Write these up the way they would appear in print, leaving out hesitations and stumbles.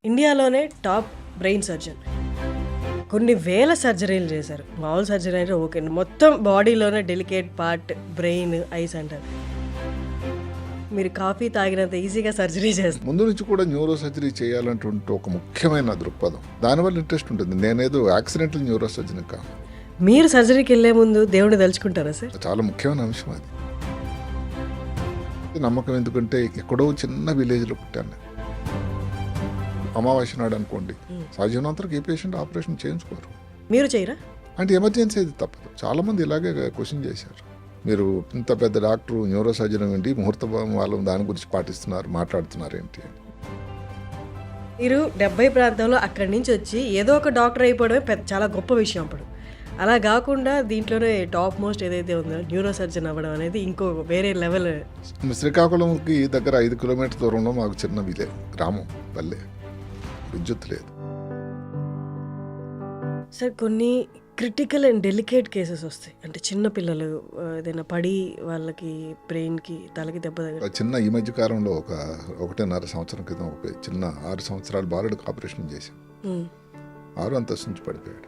ఇండియాలోనే top brain surgeon. కొన్ని వేల సర్జరీలు చేశారు. మామూలు సర్జరీ అంటే ఓకే, మొత్తం బాడీలోనే డెలికేట్ పార్ట్ బ్రెయిన్, ఐస్ అంటారు. మీరు కాఫీ తాగినంత ఈజీగా సర్జరీ చేస్తారు. ముందు నుంచి కూడా న్యూరో సర్జరీ చేయాలంటుంటే ఒక ముఖ్యమైన దృక్పథం, దానివల్ల ఇంట్రెస్ట్ ఉంటుంది. నేనేదో యాక్సిడెంటల్ న్యూరో సర్జన్ కాదు. మీరు సర్జరీకి వెళ్ళే ముందు దేవుడిని తలుచుకుంటారా సార్? చాలా ముఖ్యమైన అంశం అది. నమ్మకం ఎందుకంటే ఎక్కడో చిన్న విలేజ్లో పుట్టాను నేను. అమావాస్య నాడు అనుకోండి, సహజనంతరకు ఏ పేషెంట్ ఆపరేషన్ చేయించుకోరు. మీరు చేయరా? అంటే ఎమర్జెన్సీ అది తప్పదు. చాలామంది ఇలాగే క్వశ్చన్ చేశారు. మీరు ఇంత పెద్ద డాక్టర్ న్యూరో సర్జన్ ఏంటి, ముహూర్త వాళ్ళు దాని గురించి మాట్లాడుతున్నారు ఏంటి అని. మీరు 70 ప్రాంతంలో అక్కడి నుంచి వచ్చి ఏదో ఒక డాక్టర్ అయిపోవడమే చాలా గొప్ప విషయం. అప్పుడు అలా కాకుండా దీంట్లోనే టాప్ మోస్ట్ ఏదైతే ఉందో న్యూరో సర్జన్ అవ్వడం అనేది ఇంకో వేరే లెవెల్. శ్రీకాకుళంకి దగ్గర 5 కిలోమీటర్ దూరంలో మాకు చిన్న గ్రామం, పల్లె, విద్యుత్ లేదు. సార్, కొన్ని క్రిటికల్ అండ్ డెలికేట్ కేసెస్ వస్తాయి. అంటే చిన్న పిల్లలు ఏదైనా పడి వాళ్ళకి బ్రెయిన్కి తలకి దెబ్బ తగ్గ చిన్న ఈ మధ్య కాలంలో 1.5 సంవత్సరం క్రితం ఒక చిన్న 6 సంవత్సరాల బాలుడికి ఆపరేషన్ చేశాం. 6 అంతస్తు నుంచి పడిపోయాడు.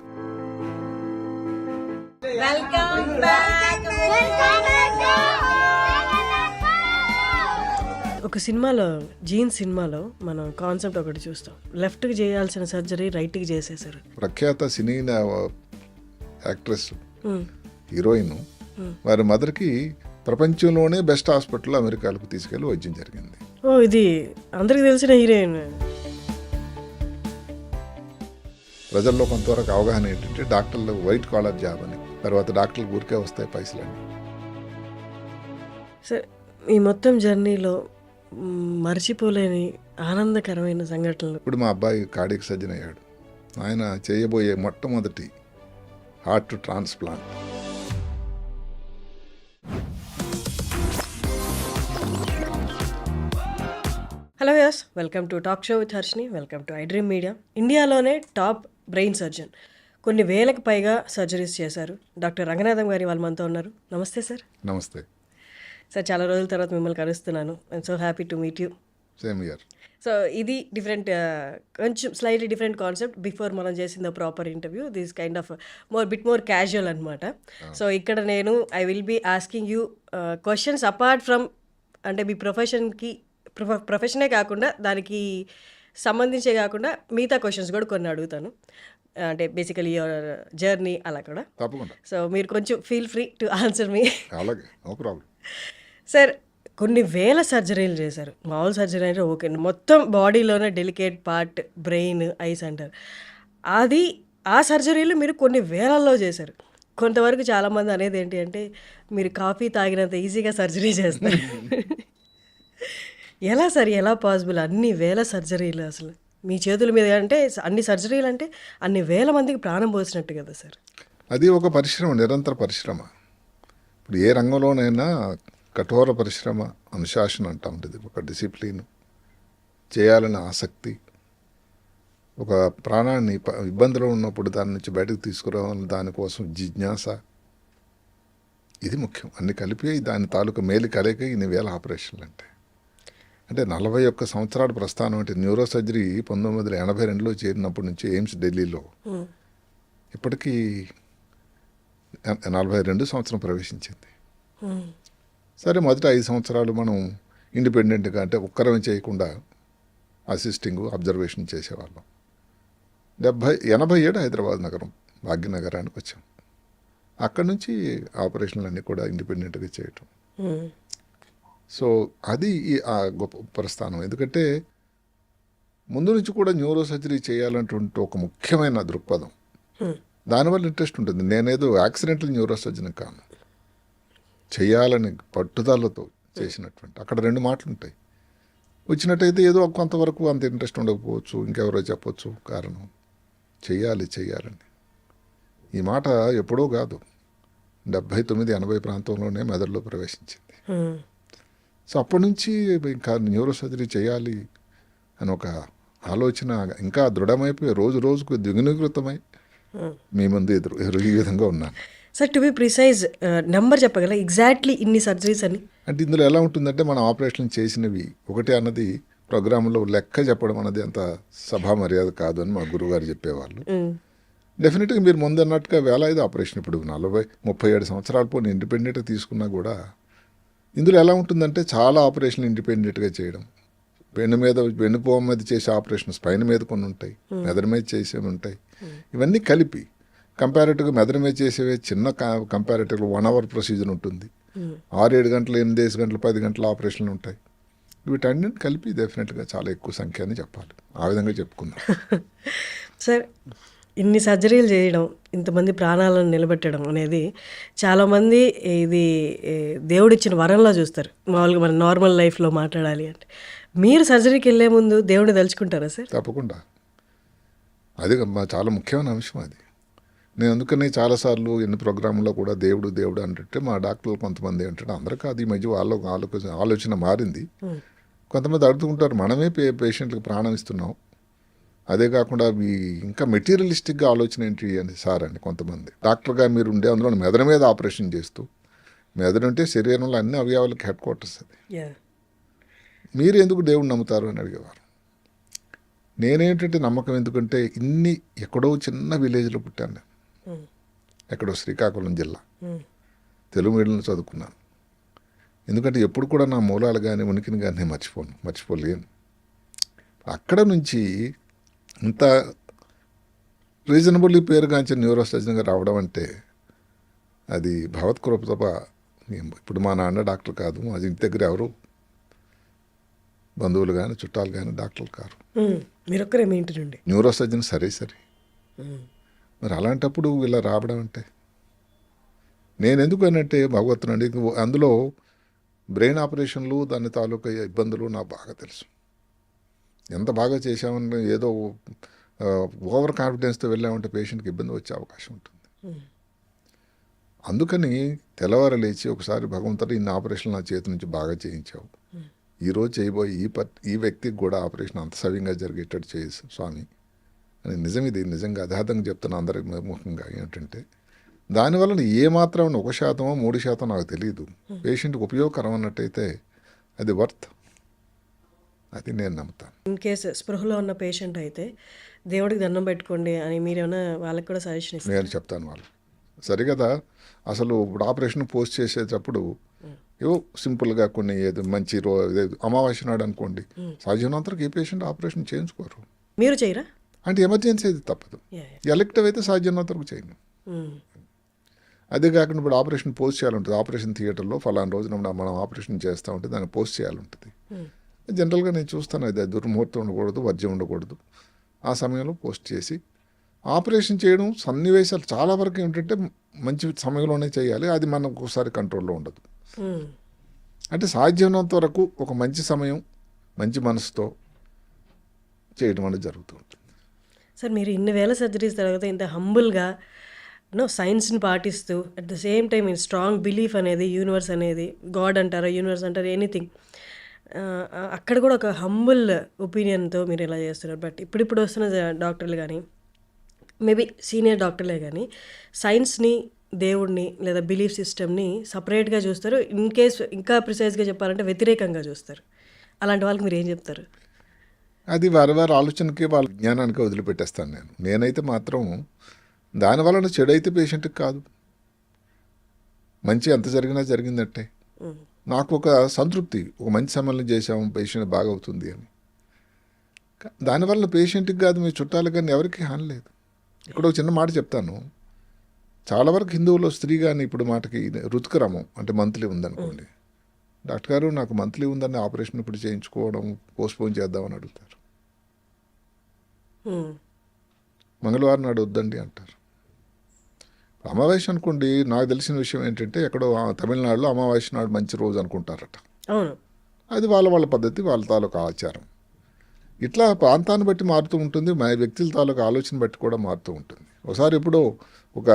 ఒక సినిమాలో, జీన్స్ సినిమాలో మనం కాన్సెప్ట్ ఒకటి చూస్తాం. లెఫ్ట్కి చేయాల్సిన సర్జరీ రైట్కి చేసేసారు. ప్రఖ్యాత సినీ యాక్ట్రెస్, హీరోయిన్, వారి మదర్కి ప్రపంచంలోనే బెస్ట్ హాస్పిటల్ అమెరికాలకు తీసుకెళ్లి వైద్యం జరిగింది. ఓ, ఇది అందరికి తెలిసిన హీరోయిన్. ప్రజల్లో కొంతవరకు అవగాహన ఏంటంటే డాక్టర్లు వైట్ కాలర్ జాబ్ అని, తర్వాత డాక్టర్లు ఊరికే వస్తాయి పైసలన్నీ. సార్, ఈ మొత్తం జర్నీలో మర్చిపోలేని ఆనందకరమైన సంఘటనలు. ఇప్పుడు మా అబ్బాయి కార్డియక్ సర్జన్ అయ్యాడు. ఆయన చేయబోయే మొట్టమొదటి heart transplant. Hello yes, welcome to talk show with Harshini. Welcome to iDream media. ఇండియాలోనే టాప్ బ్రెయిన్ సర్జన్, కొన్ని వేలకు పైగా సర్జరీస్ చేశారు. డాక్టర్ రంగనాథం గారి వాళ్ళు మనతో ఉన్నారు. నమస్తే సార్. నమస్తే సార్, చాలా రోజుల తర్వాత మిమ్మల్ని కలుస్తున్నాను. I'm so happy to meet you. Same year. So ఇది డిఫరెంట్, కొంచెం స్లైట్లీ డిఫరెంట్ కాన్సెప్ట్. బిఫోర్ మనం చేసిన proper interview, this kind of bit more casual అనమాట. సో ఇక్కడ నేను I will be asking you questions apart from, అంటే మీ ప్రొఫెషనే కాకుండా దానికి సంబంధించే కాకుండా మిగతా క్వశ్చన్స్ కూడా కొన్ని అడుగుతాను. అంటే బేసికలీ యువర్ జర్నీ అలా కూడా. తప్పకుండా. సో మీరు కొంచెం ఫీల్ ఫ్రీ టు ఆన్సర్ మీ. అలాగే, నో ప్రాబ్లం. సార్, కొన్ని వేల సర్జరీలు చేశారు. మామూలు సర్జరీ అంటే ఓకే, మొత్తం బాడీలోనే డెలికేట్ పార్ట్ బ్రెయిన్, ఐస్ అంటారు. ఆ సర్జరీలు మీరు కొన్ని వేలల్లో చేశారు. కొంతవరకు చాలామంది అనేది ఏంటి అంటే మీరు కాఫీ తాగినంత ఈజీగా సర్జరీ చేస్తారు. ఎలా సార్, ఎలా పాసిబుల్ అన్ని వేల సర్జరీలు అసలు మీ చేతుల మీద? అంటే అన్ని సర్జరీలు అంటే అన్ని వేల మందికి ప్రాణం పోసినట్టు కదా సార్. అది ఒక పరిశ్రమ, నిరంతర పరిశ్రమ. ఇప్పుడు ఏ రంగంలోనైనా కఠోర పరిశ్రమ, అనుశాసన అంటూ ఉంటుంది. ఒక డిసిప్లిన్, చేయాలనే ఆసక్తి, ఒక ప్రాణాన్ని ఇబ్బందిలో ఉన్నప్పుడు దాని నుంచి బయటకు తీసుకురావాలని దానికోసం జిజ్ఞాస, ఇది ముఖ్యం. అన్ని కలిపి దాని తాలూకా మేలు కలయిక ఇన్ని వేల ఆపరేషన్లు అంటే 41 సంవత్సరాల ప్రస్థానం. అంటే న్యూరో సర్జరీ 1982లో చేరినప్పటి నుంచి ఎయిమ్స్ ఢిల్లీలో ఇప్పటికీ 42 సంవత్సరం ప్రవేశించింది. సరే, మొదటి 5 సంవత్సరాలు మనం ఇండిపెండెంట్గా, అంటే ఒక్కరమే చేయకుండా అసిస్టింగ్, అబ్జర్వేషన్ చేసేవాళ్ళం. 87 హైదరాబాద్ నగరం, భాగ్యనగరానికి వచ్చాం. అక్కడి నుంచి ఆపరేషన్లు అన్నీ కూడా ఇండిపెండెంట్గా చేయటం. సో అది ఆ గొప్ప ప్రస్థానం. ఎందుకంటే ముందు నుంచి కూడా న్యూరో సర్జరీ చేయాలంటుంటే ఒక ముఖ్యమైన దృక్పథం, దానివల్ల ఇంట్రెస్ట్ ఉంటుంది. నేనేదో యాక్సిడెంటల్ న్యూరో సర్జన్ కాను, చేయాలని పట్టుదలతో చేసినటువంటి. అక్కడ 2 మాటలు ఉంటాయి. వచ్చినట్టయితే ఏదో కొంతవరకు అంత ఇంట్రెస్ట్ ఉండకపోవచ్చు, ఇంకెవరో చెప్పొచ్చు కారణం. చెయ్యాలని ఈ మాట ఎప్పుడో కాదు, 79-80 ప్రాంతంలోనే మెదడులో ప్రవేశించింది. సో అప్పటి నుంచి ఇంకా న్యూరో సర్జరీ చేయాలి అని ఒక ఆలోచన ఇంకా దృఢమైపోయి రోజు రోజుకు ద్విగుణీకృతమై మీ ముందు ఈ విధంగా ఉన్నాను. Sir, to be precise number చెప్పగలరా ఎగ్జాక్ట్లీ ఇన్ని సర్జరీస్ అని? అంటే ఇందులో ఎలా ఉంటుందంటే మనం ఆపరేషన్ చేసినవి ఒకటే అన్నది ప్రోగ్రాంలో లెక్క చెప్పడం అనేది అంత సభా మర్యాద కాదు అని మా గురువుగారు చెప్పేవాళ్ళు. డెఫినెట్గా మీరు ముందు అన్నట్టుగా వేలాది ఆపరేషన్ ఇప్పుడు 37 సంవత్సరాల పోనీ ఇండిపెండెంట్గా తీసుకున్నా కూడా ఇందులో ఎలా ఉంటుందంటే చాలా ఆపరేషన్లు ఇండిపెండెంట్గా చేయడం, వెన్నుపోమ మీద చేసే ఆపరేషన్ స్పైన్ మీద కొన్ని ఉంటాయి, మెదడు మీద చేసేవి ఉంటాయి. ఇవన్నీ కలిపి కంపారేటివ్గా మెదడు మీద చేసేవి చిన్న కంపారేటివ్గా 1 hour ప్రొసీజర్ ఉంటుంది. 6-7 గంటలు 8 గంటలు 10 గంటల ఆపరేషన్లు ఉంటాయి. వీటన్నిటిని కలిపి డెఫినెట్గా చాలా ఎక్కువ సంఖ్య అని చెప్పాలి. ఆ విధంగా చెప్పుకుందాం. సార్, ఇన్ని సర్జరీలు చేయడం, ఇంతమంది ప్రాణాలను నిలబెట్టడం అనేది చాలామంది ఇది దేవుడిచ్చిన వరంలా చూస్తారు. మామూలుగా మన నార్మల్ లైఫ్లో మాట్లాడాలి అంటే మీరు సర్జరీకి వెళ్ళే ముందు దేవుడిని తలుచుకుంటారా సార్? తప్పకుండా. అది చాలా ముఖ్యమైన అంశం అది. నేను అందుకని చాలాసార్లు ఎన్ని ప్రోగ్రాంలో కూడా దేవుడు దేవుడు అంటే మా డాక్టర్లు కొంతమంది ఏంటంటే అందరూ కాదు, ఈ మధ్య ఆలోచన మారింది. కొంతమంది అడుగుతుంటారు, మనమే పేషెంట్లకు ప్రాణం ఇస్తున్నాం, అదే కాకుండా ఇంకా మెటీరియలిస్టిక్గా ఆలోచన ఏంటి అని సార్ అని కొంతమంది. డాక్టర్గా మీరు ఉండే అందులో మెదడు మీద ఆపరేషన్ చేస్తూ, మెదడు అంటే శరీరంలో అన్ని అవయవాలకి హెడ్ క్వార్టర్స్ అది. మీరు ఎందుకు దేవుడిని నమ్ముతారు అని అడిగేవారు. నేనేంటంటే నమ్మకం ఎందుకంటే ఎక్కడో చిన్న విలేజ్లో పుట్టాను నేను, ఎక్కడో శ్రీకాకుళం జిల్లా, తెలుగు మీడియంలో చదువుకున్నాను. ఎందుకంటే ఎప్పుడు కూడా నా మూలాలు కానీ ఉనికిని కానీ నేను మర్చిపోలేను. అక్కడ నుంచి ఇంత రీజనబుల్లీ పేరుగాంచిన న్యూరో సర్జన్గా రావడం అంటే అది భగవత్ కృప తప్ప. ఇప్పుడు మా నాన్న డాక్టర్ కాదు, మా ఇంటి దగ్గర ఎవరు బంధువులు కానీ చుట్టాలు కానీ డాక్టర్లు కారు. మీరొక్కరే మీ ఇంటి నుండి న్యూరో సర్జన్ సరే. మరి అలాంటప్పుడు ఇలా రావడం అంటే నేను ఎందుకు అనంటే భగవత్తును అండి. అందులో బ్రెయిన్ ఆపరేషన్లు దాని తాలూకా ఇబ్బందులు నాకు బాగా తెలుసు. ఎంత బాగా చేశామని ఏదో ఓవర్ కాన్ఫిడెన్స్తో వెళ్ళామంటే పేషెంట్కి ఇబ్బంది వచ్చే అవకాశం ఉంటుంది. అందుకని తెల్లవారు లేచి ఒకసారి భగవంతుడు ఇన్ని ఆపరేషన్లు నా చేతి నుంచి బాగా చేయించావు, ఈరోజు చేయబోయే ఈ వ్యక్తికి కూడా ఆపరేషన్ అంత సవ్యంగా జరిగేటట్టు చేసి స్వామి అని ఇది నిజంగా అధార్థంగా చెప్తున్నా అందరికి ముఖ్యంగా. ఏంటంటే దానివల్ల ఏమాత్రం 1% 3% నాకు తెలియదు, పేషెంట్కి ఉపయోగకరం అన్నట్టయితే అది వర్త్, అది నేను నమ్ముతాను. ఇన్ కేసు స్పృహలో ఉన్న పేషెంట్ అయితే దేవుడికి దండం పెట్టుకోండి అని మీరేమైనా వాళ్ళకి కూడా సజెషన్ ఇస్తారు? నేను చెప్తాను వాళ్ళకి. సరే కదా, అసలు ఇప్పుడు ఆపరేషన్ పోస్ట్ చేసేటప్పుడు ఏవో సింపుల్గా కొన్ని ఏదో మంచి అమావాస్య నాడు అనుకోండి, సాధ్యమైనంతవరకు ఏ పేషెంట్ ఆపరేషన్ చేయించుకోరు. మీరు చేయరా? అంటే ఎమర్జెన్సీ అయితే తప్పదు, ఎలెక్టివ్ అయితే సాధ్యమైనంతవరకు చేయను. అదే కాకుండా ఇప్పుడు ఆపరేషన్ పోస్ట్ చేయాలంటుంది, ఆపరేషన్ థియేటర్లో ఫలానా రోజున మనం ఆపరేషన్ చేస్తూ ఉంటే దాన్ని పోస్ట్ చేయాలంటుంది. జనరల్గా నేను చూస్తాను, అది దుర్ముహూర్తం ఉండకూడదు, వర్జ్యం ఉండకూడదు. ఆ సమయంలో పోస్ట్ చేసి ఆపరేషన్ చేయడం సన్నివేశాలు చాలా వరకు ఏంటంటే మంచి సమయంలోనే చేయాలి, అది మనకు ఒకసారి కంట్రోల్లో ఉండదు. అంటే సాధ్యమైనంత వరకు ఒక మంచి సమయం మంచి మనసుతో చేయడం అనేది జరుగుతూ ఉంటుంది. సార్, మీరు ఇన్ని వేల సర్జరీస్ తర్వాత ఇంత హంబుల్గా సైన్స్ని పాటిస్తూ అట్ ద సేమ్ టైం ఈ స్ట్రాంగ్ బిలీఫ్ అనేది, యూనివర్స్ అనేది, గాడ్ అంటారా యూనివర్స్ అంటారా ఎనీథింగ్, అక్కడ కూడా ఒక హంబుల్ ఒపీనియన్తో మీరు ఇలా చేస్తున్నారు. బట్ ఇప్పుడు వస్తున్న డాక్టర్లు కానీ మేబీ సీనియర్ డాక్టర్లే కానీ సైన్స్ని, దేవుడిని లేదా బిలీఫ్ సిస్టమ్ని సపరేట్గా చూస్తారు. ఇన్ కేస్ ఇంకా ప్రిసైజ్గా చెప్పాలంటే వ్యతిరేకంగా చూస్తారు. అలాంటి వాళ్ళకి మీరు ఏం చెప్తారు? అది వారి ఆలోచనకి వాళ్ళ జ్ఞానానికి వదిలిపెట్టేస్తాను నేనైతే మాత్రం దానివలన చెడు అయితే పేషెంట్కి కాదు, మంచి ఎంత జరిగినా జరిగిందంటే నాకు ఒక సంతృప్తి, ఒక మంచి సమయంలో చేసాము, పేషెంట్ బాగా అవుతుంది అని. దానివల్ల పేషెంట్కి కాదు, మీ చుట్టాలు కానీ ఎవరికి హాని లేదు. ఇక్కడ ఒక చిన్న మాట చెప్తాను. చాలా వరకు హిందువుల్లో స్త్రీ కానీ ఇప్పుడు మాటకి ఋతుక్రమం అంటే మంత్లీ ఉందనుకోండి, డాక్టర్ గారు నాకు మంత్లీ ఉందని ఆపరేషన్ ఇప్పుడు చేయించుకోవడం పోస్ట్పోన్ చేద్దామని అడుగుతారు. మంగళవారం నాడు వద్దండి అంటారు. అమావాస్య అనుకోండి, నాకు తెలిసిన విషయం ఏంటంటే ఎక్కడో తమిళనాడులో అమావాస్య నాడు మంచి రోజు అనుకుంటారట. అది వాళ్ళ పద్ధతి, వాళ్ళ తాలూకా ఆచారం. ఇట్లా ప్రాంతాన్ని బట్టి మారుతూ ఉంటుంది, మా వ్యక్తుల తాలూకా ఆలోచన బట్టి కూడా మారుతూ ఉంటుంది. ఒకసారి ఇప్పుడు ఒక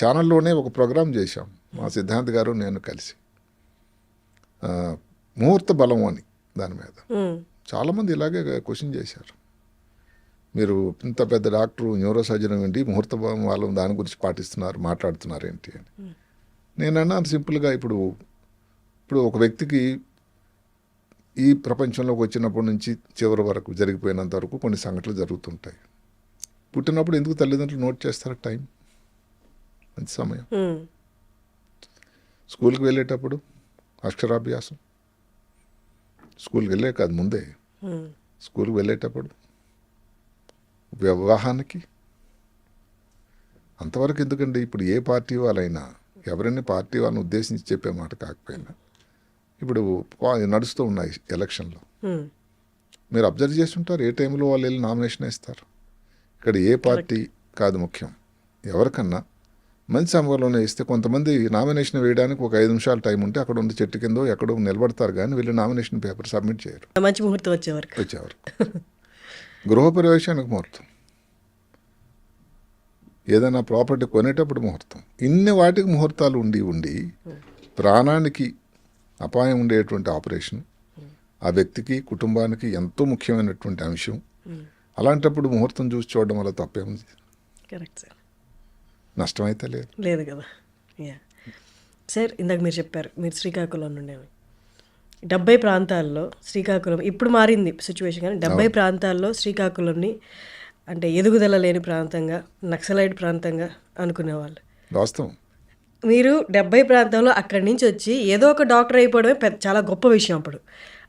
ఛానల్లోనే ఒక ప్రోగ్రాం చేశాం, మా సిద్ధాంత్ గారు నేను కలిసి, ముహూర్త బలం అని దాని మీద. చాలామంది ఇలాగే క్వశ్చన్ చేశారు, మీరు ఇంత పెద్ద డాక్టరు న్యూరో సర్జన్ ఏంటి ముహూర్త బలం వాళ్ళు దాని గురించి మాట్లాడుతున్నారు ఏంటి అని. నేను అన్నాను సింపుల్గా, ఇప్పుడు ఒక వ్యక్తికి ఈ ప్రపంచంలోకి వచ్చినప్పటి నుంచి చివరి వరకు జరిగిపోయినంత వరకు కొన్ని సంఘటనలు జరుగుతుంటాయి. పుట్టినప్పుడు ఎందుకు తల్లిదండ్రులు నోట్ చేస్తారు టైం, మంచి సమయం. స్కూల్కి వెళ్ళేటప్పుడు అక్షరాభ్యాసం, స్కూల్కి వెళ్ళే కాదు ముందే, స్కూల్కి వెళ్ళేటప్పుడు వివాహానికి, అంతవరకు ఎందుకండి. ఇప్పుడు ఏ పార్టీ వాళ్ళైనా ఎవరైనా పార్టీ వాళ్ళని ఉద్దేశించి చెప్పే మాట కాకపోయినా ఇప్పుడు నడుస్తూ ఉన్నాయి ఎలక్షన్లో, మీరు అబ్జర్వ్ చేస్తుంటారు ఏ టైంలో వాళ్ళు వెళ్ళి నామినేషన్ వేస్తారు. ఇక్కడ ఏ పార్టీ కాదు ముఖ్యం, ఎవరికన్నా మంచి సమయంలోనే ఇస్తే కొంతమంది నామినేషన్ వేయడానికి ఒక 5 నిమిషాలు టైం ఉంటే అక్కడ ఉన్న చెట్టు కింద ఎక్కడో నిలబడతారు, కానీ వీళ్ళు నామినేషన్ పేపర్ సబ్మిట్ చేయరు. మంచి ముహూర్తం వచ్చేవరకు గృహప్రవేశానికి ముహూర్తం, ఏదైనా ప్రాపర్టీ కొనేటప్పుడు ముహూర్తం, ఇన్ని వాటికి ముహూర్తాలు ఉండి ప్రాణానికి అపాయం ఉండేటువంటి ఆపరేషన్ ఆ వ్యక్తికి కుటుంబానికి ఎంతో ముఖ్యమైనటువంటి అంశం. అలాంటప్పుడు ముహూర్తం చూసి చూడడం వల్ల తప్పేముంది? Correct sir. నష్టమైతే లేదు కదా. సార్ ఇందాక మీరు చెప్పారు మీరు శ్రీకాకుళం నుండి 70 ప్రాంతాల్లో శ్రీకాకుళం ఇప్పుడు మారింది సిచ్యువేషన్, కానీ 70 ప్రాంతాల్లో శ్రీకాకుళంని అంటే ఎదుగుదల లేని ప్రాంతంగా, నక్సలైట్ ప్రాంతంగా అనుకునేవాళ్ళు. వాస్తవం. మీరు 70 ప్రాంతంలో అక్కడి నుంచి వచ్చి ఏదో ఒక డాక్టర్ అయిపోవడమే చాలా గొప్ప విషయం. అప్పుడు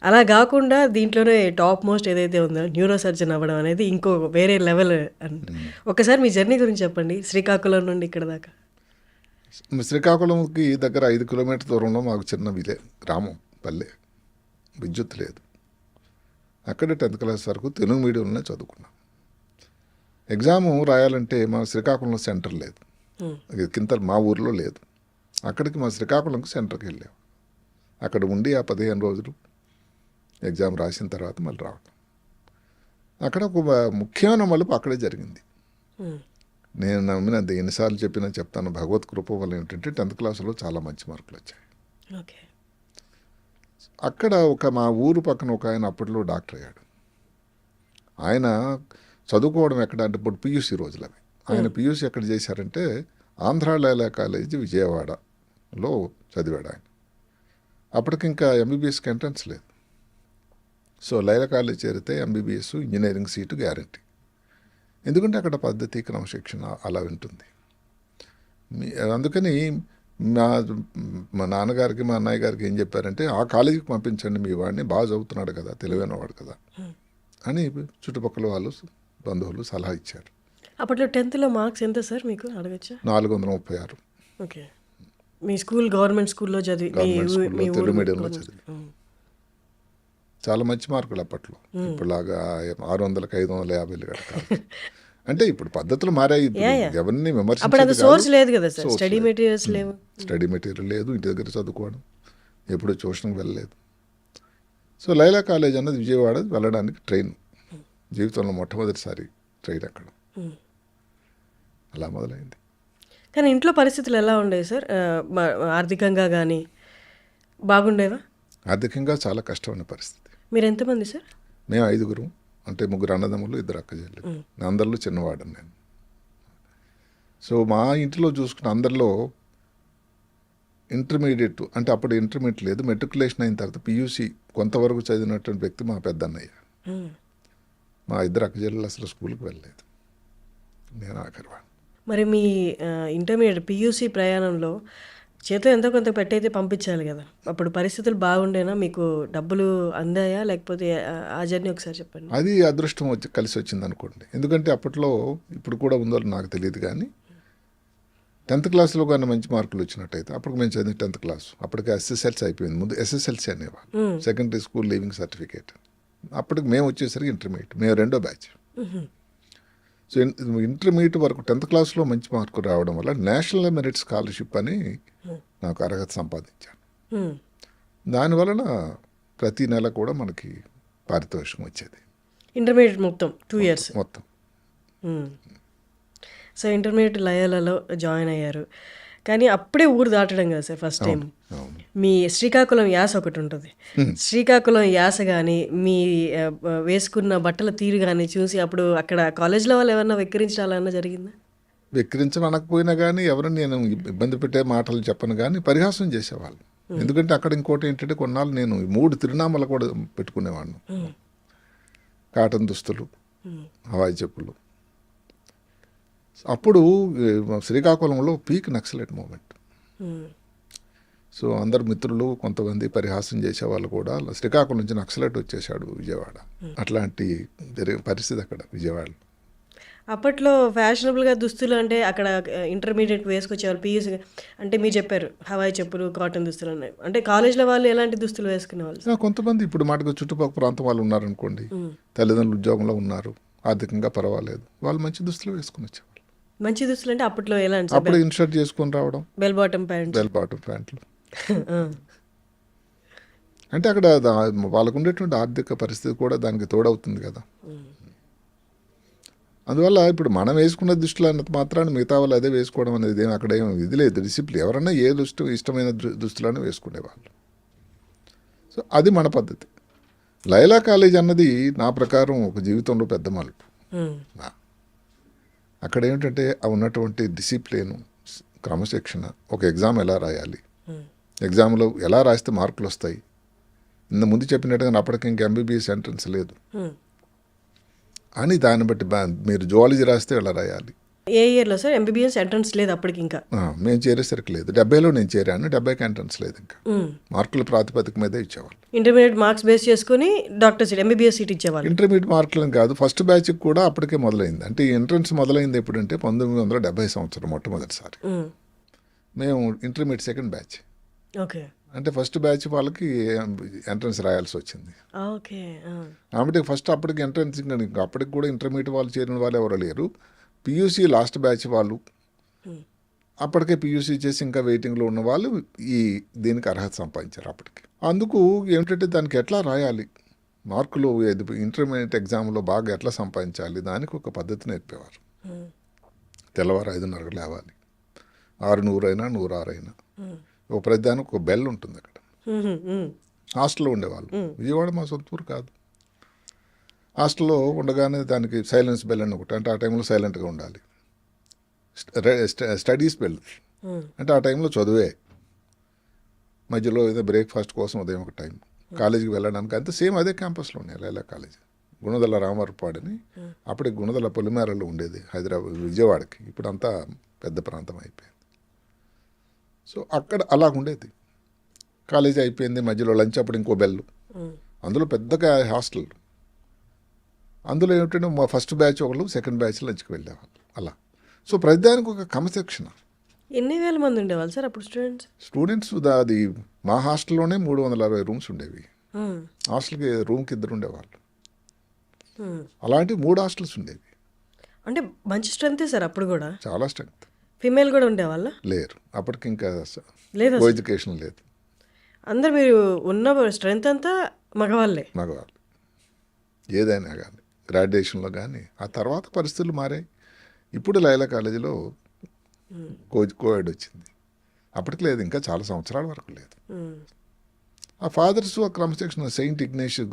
అలా కాకుండా దీంట్లోనే టాప్ మోస్ట్ ఏదైతే ఉందో న్యూరో సర్జన్ అవ్వడం అనేది ఇంకో వేరే లెవెల్. ఒకసారి మీ జర్నీ గురించి చెప్పండి, శ్రీకాకుళం నుండి ఇక్కడ దాకా. శ్రీకాకుళంకి దగ్గర 5 కిలోమీటర్ దూరంలో మాకు చిన్న గ్రామం, పల్లె, విద్యుత్ లేదు. అక్కడే 10th క్లాస్ వరకు తెలుగు మీడియంలోనే చదువుకున్నాం. ఎగ్జాము రాయాలంటే మా శ్రీకాకుళంలో సెంటర్ లేదు, కింద మా ఊర్లో లేదు. అక్కడికి మా శ్రీకాకుళంకి సెంటర్కి వెళ్ళాం. అక్కడ ఉండి ఆ 15 రోజులు ఎగ్జామ్ రాసిన తర్వాత మళ్ళీ రావడం. అక్కడ ఒక ముఖ్యమైన మలుపు అక్కడే జరిగింది. నేను నమ్మినంత ఎన్నిసార్లు చెప్పినా చెప్తాను, భగవత్ కృప వల్ల ఏంటంటే 10th క్లాసులో చాలా మంచి మార్కులు వచ్చాయి. అక్కడ మా ఊరు పక్కన ఒక ఆయన అప్పట్లో డాక్టర్ అయ్యాడు. ఆయన చదువుకోవడం ఎక్కడ అంటే ఇప్పుడు పియూసీ రోజులు అవి. ఆయన పియూసీ ఎక్కడ చేశారంటే ఆంధ్ర లైలా కాలేజీ విజయవాడలో చదివాడు ఆయన. అప్పటికి ఇంకా ఎంబీబీఎస్కి ఎంట్రన్స్ లేదు. సో లైలా కాలేజ్ చేరితే ఎంబీబీఎస్ ఇంజనీరింగ్ సీటు గ్యారంటీ. ఎందుకంటే అక్కడ పద్ధతి క్రమశిక్షణ అలా ఉంటుంది. అందుకని మా నాన్నగారికి మా అన్నయ్య గారికి ఏం చెప్పారంటే ఆ కాలేజీకి పంపించండి మీ వాడిని, బాగా చదువుతున్నాడు కదా, తెలివైన వాడు కదా అని చుట్టుపక్కల వాళ్ళు బంధువులు సలహా ఇచ్చారు. అప్పట్లో 10th మార్క్స్ ఎంత సార్ మీకు అడగచ్చా? 436. ఓకే. మీ స్కూల్ గవర్నమెంట్ స్కూల్లో చదివి, తెలుగు మీడియంలో చదివి చాలా మంచి మార్కులు అప్పట్లో. ఇప్పుడులాగా 600కి 550 కాదు. అంటే ఇప్పుడు పద్ధతులు మారాయి. ఎవరిని విమర్శించేది సోర్స్ లేదు కదా సార్, స్టడీ మెటీరియల్స్ లేవు, స్టడీ మెటీరియల్ లేదు, ఇంటి దగ్గర చదువుకోవడం, ఎప్పుడు ట్యూషన్కి వెళ్ళలేదు. సో లైలా కాలేజ్ అన్నది విజయవాడ వెళ్ళడానికి ట్రైన్, జీవితంలో మొట్టమొదటిసారి ట్రైన్ అక్కడ. అలా మొదలైంది. కానీ ఇంట్లో పరిస్థితులు ఎలా ఉండేవి సార్? ఆర్థికంగా కానీ బాగుండేవా? ఆర్థికంగా చాలా కష్టమైన పరిస్థితి. మీరు ఎంతమంది సార్? మేము 5గురు, అంటే 3 అన్నదమ్ములు 2 అక్కచెల్లెలు. అందరిలో చిన్నవాడని నేను. సో మా ఇంట్లో చూసుకున్న అందరిలో ఇంటర్మీడియట్, అంటే అప్పుడు ఇంటర్మీడియట్ లేదు, మెట్రికులేషన్ అయిన తర్వాత పియూసీ కొంతవరకు చదివినటువంటి వ్యక్తి మా పెద్దన్నయ్య. మా 2 అక్కచెల్లెలు అసలు స్కూల్కి వెళ్ళలేదు, నేను ఆఖరివాడు. మరి మీ ఇంటర్మీడియట్ పియూసీ ప్రయాణంలో చేతిలో ఎంతో కొంత పెట్టయితే పంపించాలి కదా, అప్పుడు పరిస్థితులు బాగుండేనా? మీకు డబ్బులు అందాయా లేకపోతే ఆ జర్నీ ఒకసారి చెప్పండి. అది అదృష్టం కలిసి వచ్చింది అనుకోండి. ఎందుకంటే అప్పట్లో, ఇప్పుడు కూడా ఉందో నాకు తెలియదు కానీ 10th క్లాస్లో కానీ మంచి మార్కులు వచ్చినట్టయితే, అప్పుడు మేము చదివిన 10th క్లాస్ అప్పటికి ఎస్ఎస్ఎల్సీ అయిపోయింది. ముందు ఎస్ఎస్ఎల్సీ అనేవాళ్ళు, సెకండరీ స్కూల్ లీవింగ్ సర్టిఫికేట్. అప్పటికి మేము వచ్చేసరికి ఇంటర్మీడియట్, మేము 2వ బ్యాచ్. సో ఇంటర్మీడియట్ వరకు 10th క్లాస్లో మంచి మార్కులు రావడం వల్ల నేషనల్ మెరిట్ స్కాలర్షిప్ అని నాకు అర్హత సంపాదించాను. దానివలన ప్రతి నెల కూడా మనకి పారితోషికం వచ్చేది. ఇంటర్మీడియట్ మొత్తం 2 years మొత్తం. సో ఇంటర్మీడియట్ లయాలలో జాయిన్ అయ్యారు, కానీ అప్పుడే ఊరు దాటడం కదా సార్ ఫస్ట్ టైం. మీ శ్రీకాకుళం యాస ఒకటి ఉంటుంది, శ్రీకాకుళం యాస కానీ మీ వేసుకున్న బట్టల తీరు కానీ చూసి అప్పుడు అక్కడ కాలేజ్లో వాళ్ళు ఏమన్నా వెక్కిరించాలన్నా జరిగిందా? వెక్కిరించడం అనకపోయినా కానీ ఎవరు నేను ఇబ్బంది పెట్టే మాటలు చెప్పను కానీ పరిహాసం చేసేవాళ్ళు. ఎందుకంటే అక్కడ ఇంకోటి ఏంటంటే కొన్నాళ్ళు నేను 3 తిరునామాలు కూడా పెట్టుకునేవాడిని. కాటన్ దుస్తులు, హవాయి చెప్పులు. అప్పుడు శ్రీకాకుళంలో పీక్ నక్సలైట్ మూమెంట్. సో అందరు మిత్రులు కొంతమంది పరిహాసం చేసేవాళ్ళు కూడా శ్రీకాకుళం నుంచి నక్సలైట్ వచ్చేసాడు విజయవాడ. అట్లాంటి పరిస్థితి అక్కడ విజయవాడలో. అప్పట్లో ఫ్యాషనబుల్గా దుస్తులు అంటే అక్కడ ఇంటర్మీడియట్ వేసుకొచ్చేవాళ్ళు పీయూసీ, అంటే మీరు చెప్పారు హవాయి చెప్పులు, కాటన్ దుస్తులు ఉన్నాయి. అంటే కాలేజ్లో వాళ్ళు ఎలాంటి దుస్తులు వేసుకునే వాళ్ళు? కొంతమంది ఇప్పుడు మాటకు చుట్టుపక్కల ప్రాంతం వాళ్ళు ఉన్నారనుకోండి, తల్లిదండ్రులు ఉద్యోగంలో ఉన్నారు, ఆర్థికంగా పర్వాలేదు, వాళ్ళు మంచి దుస్తులు వేసుకుని వచ్చేవాళ్ళు. మంచి దుస్తులు అంటే అప్పట్లో ఎలాంటి? అప్పుడు ఇన్షర్ట్ చేసుకొని రావడం, బెల్ బాటమ్ ప్యాంట్లు. అంటే అక్కడ వాళ్ళకు ఉండేటువంటి ఆర్థిక పరిస్థితి కూడా దానికి తోడవుతుంది కదా. అందువల్ల ఇప్పుడు మనం వేసుకున్న దుస్తులు అన్నంత మాత్రాన్ని మిగతా వాళ్ళు అదే వేసుకోవడం అనేది అక్కడ ఏం ఇది లేదు, డిసిప్లిన్. ఎవరన్నా ఏ ఇష్టమైన దుస్తులను వేసుకునేవాళ్ళు. సో అది మన పద్ధతి. లైలా కాలేజ్ అన్నది నా ప్రకారం ఒక జీవితంలో పెద్ద మలుపు. అక్కడ ఏమిటంటే ఉన్నటువంటి డిసిప్లిన్, క్రమశిక్షణ, ఒక ఎగ్జామ్ ఎలా రాయాలి, ఎగ్జామ్లో ఎలా రాస్తే మార్కులు వస్తాయి. ముందు చెప్పినట్టుగా అప్పటికి ఇంక ఎంబీబీఎస్ ఎంట్రన్స్ లేదు అని దాన్ని బట్టి మీరు జువాలజీ రాస్తే ఎలా రాయాలి. ఏ ఇయర్లో సార్ ఎంబీబీఎస్ ఎంట్రన్స్ లేదు అప్పటికి? ఇంకా మేము చేరేసరికి లేదు. 70లో నేను చేరాను, 70కి ఎంట్రన్స్ లేదు. ఇంకా మార్కుల ప్రాతిపదిక మీదే ఇచ్చేవాళ్ళు. ఇంటర్మీడియట్ మార్క్స్ బేస్ చేసుకుని డాక్టర్ సీట్, ఎంబీబీఎస్ సీట్ ఇచ్చేవాళ్ళు. ఇంటర్మీడియట్ మార్కులను కాదు, ఫస్ట్ బ్యాచ్కి కూడా అప్పటికే మొదలైంది. అంటే ఈ ఎంట్రన్స్ మొదలైంది ఎప్పుడంటే 1970 సంవత్సరం మొట్టమొదటిసారి. మేము ఇంటర్మీడియట్ సెకండ్ బ్యాచ్. ఓకే. అంటే ఫస్ట్ బ్యాచ్ వాళ్ళకి ఎంట్రన్స్ రాయాల్సి వచ్చింది. ఓకే. కాబట్టి ఫస్ట్ అప్పటికి ఎంట్రన్స్, ఇంకా అప్పటికి కూడా ఇంటర్మీడియట్ వాళ్ళు చేరిన వాళ్ళు ఎవరు లేరు. పియూసీ లాస్ట్ బ్యాచ్ వాళ్ళు అప్పటికే పియూసీ చేసి ఇంకా వెయిటింగ్లో ఉన్న వాళ్ళు దీనికి అర్హత సంపాదించారు అప్పటికి. అందుకు ఏమిటంటే దానికి ఎట్లా రాయాలి, మార్కులు ఇంటర్మీడియట్ ఎగ్జామ్లో బాగా ఎట్లా సంపాదించాలి, దానికి ఒక పద్ధతి నేర్పేవారు. తెల్లవారు 5:30 లేవాలి, 6:100 అయినా 106 అయినా. ఒక ప్రతిదానికి ఒక బెల్ ఉంటుంది అక్కడ. హాస్టల్లో ఉండేవాళ్ళు. విజయవాడ మా సొంత ఊరు కాదు. హాస్టల్లో ఉండగానే దానికి సైలెన్స్ బెల్ అని ఒకటి, అంటే ఆ టైంలో సైలెంట్గా ఉండాలి. స్టడీస్ బెల్ అంటే ఆ టైంలో చదువే. మధ్యలో ఏదో బ్రేక్ఫాస్ట్ కోసం ఉదయం ఒక టైం, కాలేజీకి వెళ్ళడానికి అంతే సేమ్ అదే క్యాంపస్లో ఉన్నాయి లైలా కాలేజ్. గుణదల రామారపాడని అప్పటికి గుణదల పొలిమేరలో ఉండేది హైదరాబాద్, విజయవాడకి. ఇప్పుడు అంతా పెద్ద ప్రాంతం అయిపోయింది. సో అక్కడ అలా ఉండేది. కాలేజీ అయిపోయింది, మధ్యలో లంచ్ అప్పుడు ఇంకో బెల్లు. అందులో పెద్దగా హాస్టల్. అందులో ఏమిటంటే మా ఫస్ట్ బ్యాచ్ ఒకళ్ళు, సెకండ్ బ్యాచ్ లంచ్కి వెళ్ళేవాళ్ళు అలా. సో ప్రతిదానికి ఒక క్రమశిక్షణ. ఎన్ని వేల మంది ఉండేవాళ్ళు సార్ అప్పుడు స్టూడెంట్స్? అది మా హాస్టల్లోనే 360 రూమ్స్ ఉండేవి. హాస్టల్కి రూమ్కి 2 ఉండేవాళ్ళు. అలాంటి 3 హాస్టల్స్ ఉండేవి. అంటే మంచి స్ట్రెంగ్తే సార్ అప్పుడు కూడా? చాలా స్ట్రెంగ్త్. ఫీమేల్ కూడా ఉండేవాళ్ళ? లేరు అప్పటికి, ఇంకా లేదు, ఎడ్యుకేషన్ లేదు. అందరు మీరు ఉన్న స్ట్రెంగ్త్ అంతా మగవాళ్ళే? మగవాళ్ళు. ఏదైనా కానీ గ్రాడ్యుయేషన్లో కానీ. ఆ తర్వాత పరిస్థితులు మారాయి. ఇప్పుడు లైలా కాలేజీలో కోఎడ్ వచ్చింది. అప్పటికి లేదు, ఇంకా చాలా సంవత్సరాల వరకు లేదు. ఆ ఫాదర్స్ ఆ క్రమశిక్షణ, సెయింట్ ఇగ్నేషియస్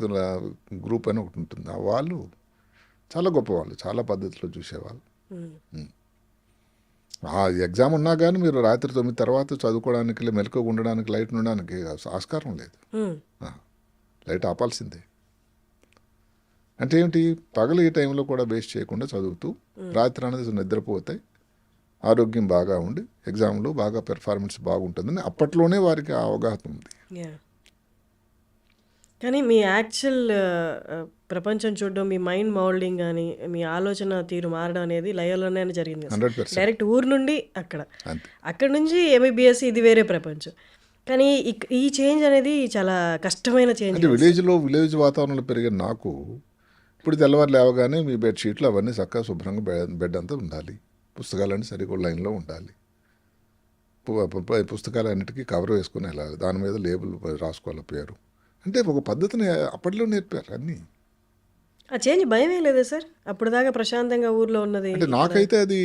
గ్రూప్ అని ఒకటి ఉంటుంది. ఆ వాళ్ళు చాలా గొప్పవాళ్ళు, చాలా పద్ధతిలో చూసేవాళ్ళు. ఆ ఎగ్జామ్ ఉన్నా కానీ మీరు రాత్రి 9 తర్వాత చదువుకోవడానికి, మెలకువగా ఉండడానికి, లైట్ ఉండడానికి ఆస్కారం లేదు. లైట్ ఆపాల్సిందే. అంటే ఏమిటి, పగలు ఈ టైంలో కూడా వేస్ట్ చేయకుండా చదువుతూ రాత్రి అనేది నిద్రపోతే ఆరోగ్యం బాగా ఉండి ఎగ్జామ్లో బాగా పెర్ఫార్మెన్స్ బాగుంటుందని అప్పట్లోనే వారికి అవగాహన ఉంది. కానీ మీ యాక్చువల్ ప్రపంచం చూడడం, మీ మైండ్ మౌల్డింగ్ కానీ మీ ఆలోచన తీరు మారడం అనేది లయోలోనే జరిగింది. 100%. డైరెక్ట్ ఊరు నుండి అక్కడ నుంచి ఎంబీబీఎస్, ఇది వేరే ప్రపంచం. కానీ ఈ చేంజ్ అనేది చాలా కష్టమైన చేంజ్. అంటే విలేజ్ వాతావరణంలో పెరిగిన నాకు ఇప్పుడు తెల్లవారు లేవగానే మీ బెడ్షీట్లు అవన్నీ చక్కగా శుభ్రంగా బెడ్ అంతా ఉండాలి, పుస్తకాలన్నీ సరిగ్గా లైన్లో ఉండాలి, పుస్తకాలన్నిటికీ కవర్ వేసుకుని వెళ్ళాలి, దాని మీద లేబుల్ రాసుకోవాలి పేరు. అంటే ఒక పద్ధతిని అప్పట్లో నేర్పారు అన్నీ. ఆ చేంజ్ భయమే లేదా సార్? అప్పుడు దాకా ప్రశాంతంగా ఊర్లో ఉన్నది. అంటే నాకైతే అది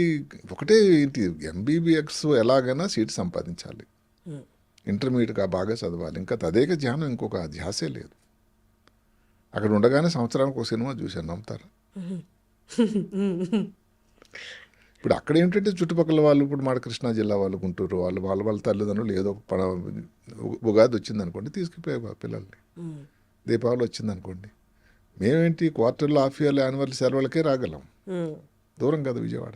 ఒకటే ఏంటి, ఎంబీబీఎస్ ఎలాగైనా సీట్ సంపాదించాలి, ఇంటర్మీడియట్గా బాగా చదవాలి, ఇంకా తదేక ధ్యానం, ఇంకొక ధ్యాసే లేదు. అక్కడ ఉండగానే సంవత్సరానికి ఒక సినిమా చూశాను, నమ్ముతారా? ఇప్పుడు అక్కడ ఏంటంటే చుట్టుపక్కల వాళ్ళు ఇప్పుడు మన కృష్ణా జిల్లా వాళ్ళు, గుంటూరు వాళ్ళు, వాళ్ళ తల్లిదండ్రులు ఏదో ఒక ఉగాది వచ్చిందనుకోండి తీసుకుపోయే పిల్లల్ని, దీపావళి వచ్చిందనుకోండి, మేమేంటి క్వార్టర్లో, హాఫ్ ఇయర్లీ, యాన్యువల్ సెలవులకే రాగలం, దూరం కదా విజయవాడ.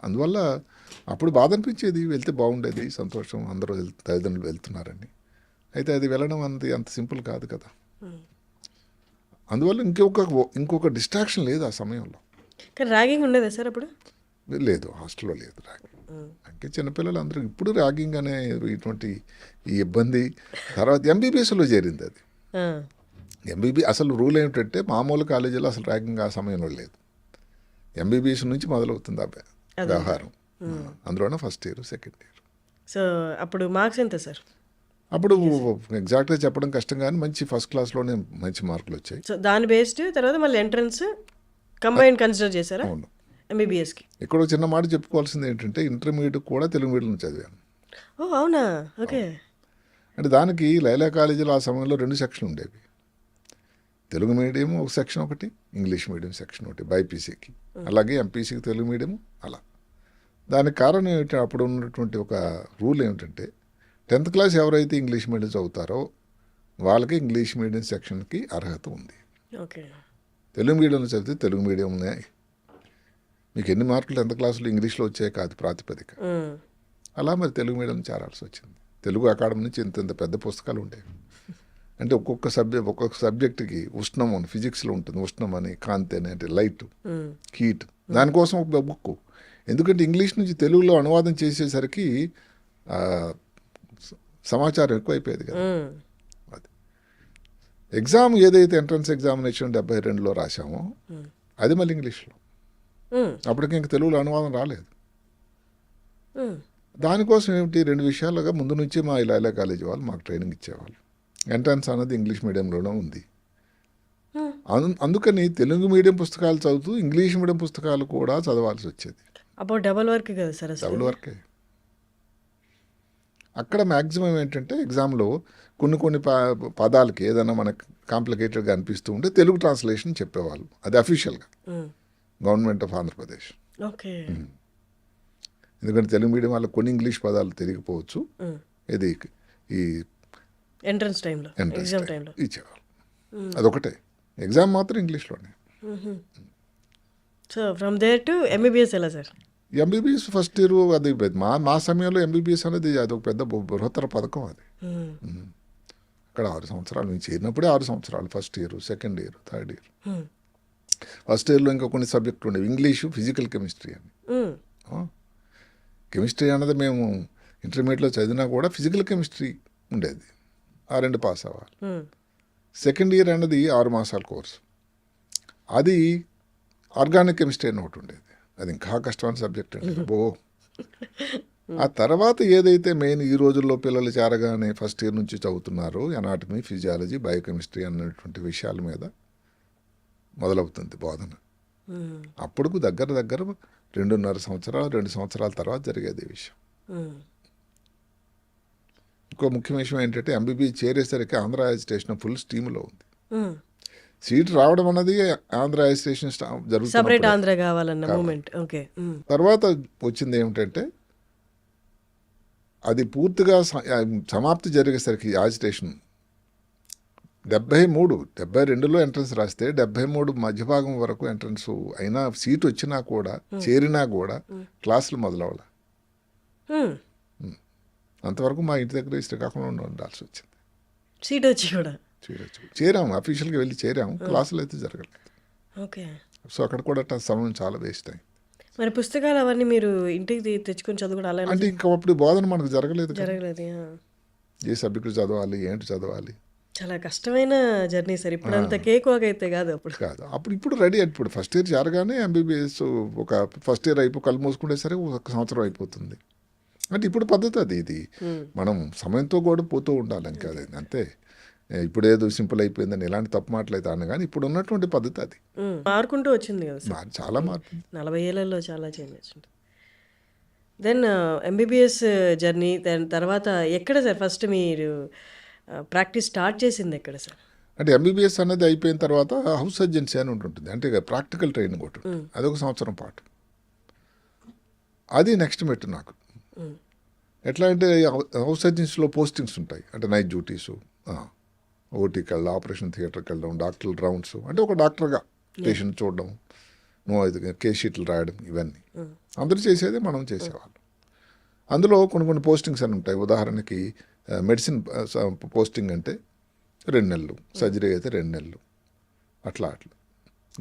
అందువల్ల అప్పుడు బాధ అనిపించేది, వెళ్తే బాగుండేది, సంతోషం, అందరూ తల్లిదండ్రులు వెళ్తున్నారని. అయితే అది వెళ్ళడం అనేది అంత సింపుల్ కాదు కదా. అందువల్ల ఇంకొక డిస్ట్రాక్షన్ లేదు ఆ సమయంలో. కానీ ర్యాగింగ్ ఉండేదా సార్ అప్పుడు? లేదు, హాస్టల్లో లేదు ర్యాగింగ్. అంటే చిన్నపిల్లలు అందరూ ఇప్పుడు ర్యాగింగ్ అనే ఇటువంటి ఈ ఇబ్బంది తర్వాత ఎంబీబీఎస్లో చేరింది అది. అసలు రూల్ ఏమిటంటే మామూలు కాలేజీలో అసలు ర్యాగింగ్ ఆ సమయంలో లేదు, ఎంబీబీఎస్ నుంచి మొదలవుతుంది ఆ వ్యవహారం. అందులోనే first year, second year. So అప్పుడు మార్క్స్ ఎంత సార్? అప్పుడు ఎగ్జాక్ట్గా చెప్పడం కష్టం, కానీ మంచి ఫస్ట్ క్లాస్లోనే మంచి మార్కులు వచ్చాయి. సో దాని బేస్డ్ తర్వాత మళ్ళీ ఎంట్రన్స్ కంబైన్ కన్సిడర్ చేశారా? అవును, ఎంబీబీఎస్కి. ఇక్కడ చిన్న మాట చెప్పుకోవాల్సింది ఏంటంటే ఇంటర్మీడియట్ కూడా తెలుగు మీడియం చదివాను. ఓ అవునా, ఓకే. అంటే దానికి లైలా కాలేజీలో ఆ సమయంలో 2 సెక్షన్లు ఉండేవి, తెలుగు మీడియం ఒక సెక్షన్, ఒకటి ఇంగ్లీష్ మీడియం సెక్షన్ ఒకటి బైపీసీకి, అలాగే ఎంపీసీకి తెలుగు మీడియం అలా. దానికి కారణం ఏమిటి, అప్పుడు ఉన్నటువంటి ఒక రూల్ ఏమిటంటే 10th క్లాస్ ఎవరైతే ఇంగ్లీష్ మీడియం చదువుతారో వాళ్ళకి ఇంగ్లీష్ మీడియం సెక్షన్కి అర్హత ఉంది. ఓకే. తెలుగు మీడియంలో చదివితే తెలుగు మీడియంనే మీకు ఎన్ని మార్కులు 10th క్లాసులో ఇంగ్లీష్లో వచ్చాయి కాదు ప్రాతిపదిక. అలా మరి తెలుగు మీడియం చేరాల్సి వచ్చింది. తెలుగు అకాడమీ నుంచి ఇంత పెద్ద పుస్తకాలు ఉండేవి. అంటే ఒక్కొక్క సబ్జెక్టుకి ఉష్ణం అని ఫిజిక్స్లో ఉంటుంది, ఉష్ణం అని, కాంతి అని అంటే లైట్, హీట్, దానికోసం ఒక బుక్. ఎందుకంటే ఇంగ్లీష్ నుంచి తెలుగులో అనువాదం చేసేసరికి సమాచారం ఎక్కువైపోయేది కదా. అది ఎగ్జామ్ ఏదైతే ఎంట్రన్స్ ఎగ్జామినేషన్ 72లో రాసామో అది మళ్ళీ ఇంగ్లీష్లో, అప్పటికి ఇంక తెలుగులో అనువాదం రాలేదు. దానికోసం ఏమిటి 2 విషయాలుగా ముందు నుంచి మా లైలా కాలేజీ వాళ్ళు మాకు ట్రైనింగ్ ఇచ్చేవాళ్ళు. ఎంట్రన్స్ అన్నది ఇంగ్లీష్ మీడియంలోనే ఉంది, అందుకని తెలుగు మీడియం పుస్తకాలు చదువుతూ ఇంగ్లీష్ మీడియం పుస్తకాలు కూడా చదవాల్సి వచ్చేది. అప్పుడు డబుల్ వర్క్ కదా సార్? డబుల్ వర్కే. అక్కడ మ్యాక్సిమం ఏంటంటే ఎగ్జామ్లో కొన్ని పదాలకి ఏదైనా మనకు కాంప్లికేటెడ్గా అనిపిస్తూ ఉంటే తెలుగు ట్రాన్స్లేషన్ చెప్పేవాళ్ళు, అది అఫీషియల్గా గవర్నమెంట్ ఆఫ్ ఆంధ్రప్రదేశ్. ఓకే. ఎందుకంటే తెలుగు మీడియం వాళ్ళకి కొన్ని ఇంగ్లీష్ పదాలు తెలియకపోవచ్చు, ఇది ఈ ఎంట్రన్స్ టైంలో, ఎగ్జామ్ టైంలో ఇచ్చేవాళ్ళు. అదొకటే, ఎగ్జామ్ మాత్రం ఇంగ్లీష్లోనే. So from there to MBBS ఎలా సార్? ఎంబీబీఎస్ ఫస్ట్ ఇయర్ అది మా సమయంలో ఎంబీబీఎస్ అనేది అది ఒక పెద్ద బృహత్తర పథకం అది. అక్కడ 6 సంవత్సరాలు మేము చేరినప్పుడే 6 సంవత్సరాలు, first year, second year, third year. First ఇయర్లో ఇంకా కొన్ని సబ్జెక్టులు ఉండేవి, ఇంగ్లీషు, ఫిజికల్ కెమిస్ట్రీ అని. కెమిస్ట్రీ అన్నది మేము ఇంటర్మీడియట్లో చదివినా కూడా ఫిజికల్ కెమిస్ట్రీ ఉండేది, ఆ 2 పాస్ అవ్వాలి. సెకండ్ ఇయర్ అన్నది 6 మాసాల కోర్సు, అది ఆర్గానిక్ కెమిస్ట్రీ అని ఒకటి ఉండేది, అది ఇంకా కష్టమైన సబ్జెక్ట్ అండి. ఆ తర్వాత ఏదైతే మెయిన్ ఈ రోజుల్లో పిల్లలు చేరగానే ఫస్ట్ ఇయర్ నుంచి చదువుతున్నారో ఎనాటమీ, ఫిజియాలజీ, బయోకెమిస్ట్రీ అన్నటువంటి విషయాల మీద మొదలవుతుంది బోధన. అప్పుడు దగ్గర 2.5 సంవత్సరాలు, 2 సంవత్సరాల తర్వాత జరిగేది ఈ విషయం. ఇంకో ముఖ్యమైన విషయం ఏంటంటే ఎంబీబీ చేరేసరికి ఆంధ్ర అజిటేషన్ ఫుల్ స్టీమ్లో ఉంది. సీట్ రావడం అన్నది ఆంధ్ర అజిటేషన్ జరుగుతుంది, ఆంధ్ర కావాలన్న మూమెంట్. ఓకే. తర్వాత వచ్చింది ఏమిటంటే అది పూర్తిగా సమాప్తి జరిగేసరికి యాజిటేషన్ 72లో ఎంట్రన్స్ రాస్తే 73 మధ్యభాగం వరకు ఎంట్రన్స్ అయినా సీట్ వచ్చినా కూడా చేరినా కూడా క్లాసులు మొదలవ్వాలి. అంతవరకు మా ఇంటి దగ్గర శ్రీకాకుళంలో ఉండాల్సి వచ్చింది. సీట్ వచ్చి కూడా చేరాము, అఫీషియల్గా వెళ్ళి చేరాము, క్లాసులు అయితే జరగలేదు. ఓకే. సో అక్కడ కూడా సమయం చాలా వేస్ట్ అయింది. మరి పుస్తకాలు అవన్నీ మీరు ఇంటికి తెచ్చుకొని చదువుకోవడం అంటే ఇంకా అప్పుడు బోధన మనకు జరగలేదు. ఏ సబ్జెక్టు చదవాలి, ఏంటి చదవాలి, చాలా కష్టమైన జర్నీ సార్. ఇప్పుడు అంత కేక్ వాక్ అయితే కాదు, అప్పుడు కాదు. ఇప్పుడు రెడీ. ఇప్పుడు ఫస్ట్ ఇయర్ చేరగానే ఎంబీబీఎస్ ఒక ఫస్ట్ ఇయర్ కళ్ళు మూసుకుంటే సరే 1 సంవత్సరం అయిపోతుంది. అంటే ఇప్పుడు పద్ధతి అది. ఇది మనం సమయంతో కూడా పోతూ ఉండాలి, ఇంకా అది అంతే. ఇప్పుడు ఏదో సింపుల్ అయిపోయిందని ఇలాంటి తప్పు మాటలు అయితే అన్న, కానీ ఇప్పుడు ఉన్నటువంటి పద్ధతి అది మారుకుంటూ వచ్చింది కదా సార్. చాలా మార్పు, 40 ఏళ్లలో చాలా చేంజ్ వచ్చింది. దెన్ ఎంబీబీఎస్ జర్నీ, దాని తర్వాత ఎక్కడ సార్ ఫస్ట్ మీరు ప్రాక్టీస్ స్టార్ట్ చేసింది ఎక్కడ సార్? అంటే ఎంబీబీఎస్ అనేది అయిపోయిన తర్వాత హౌస్ సర్జెన్సీ అని ఉంటుంది, అంటే ప్రాక్టికల్ ట్రైనింగ్ ఒకటి, అదొక సంవత్సరం పాటు. అది నెక్స్ట్ మెట్టు నాకు. ఎట్లా అంటే హౌస్ సర్జన్స్లో పోస్టింగ్స్ ఉంటాయి, అంటే నైట్ డ్యూటీసు, ఓటీకి వెళ్ళడం, ఆపరేషన్ థియేటర్కి వెళ్ళడం, డాక్టర్ రౌండ్స్, అంటే ఒక డాక్టర్గా పేషెంట్ చూడడం, కేస్ షీట్లు రాయడం, ఇవన్నీ అందరూ చేసేది, మనం చేసేవాళ్ళం. అందులో కొన్ని పోస్టింగ్స్ అని ఉంటాయి. ఉదాహరణకి మెడిసిన్ పోస్టింగ్ అంటే 2 నెలలు, సర్జరీ అయితే 2 నెలలు, అట్లా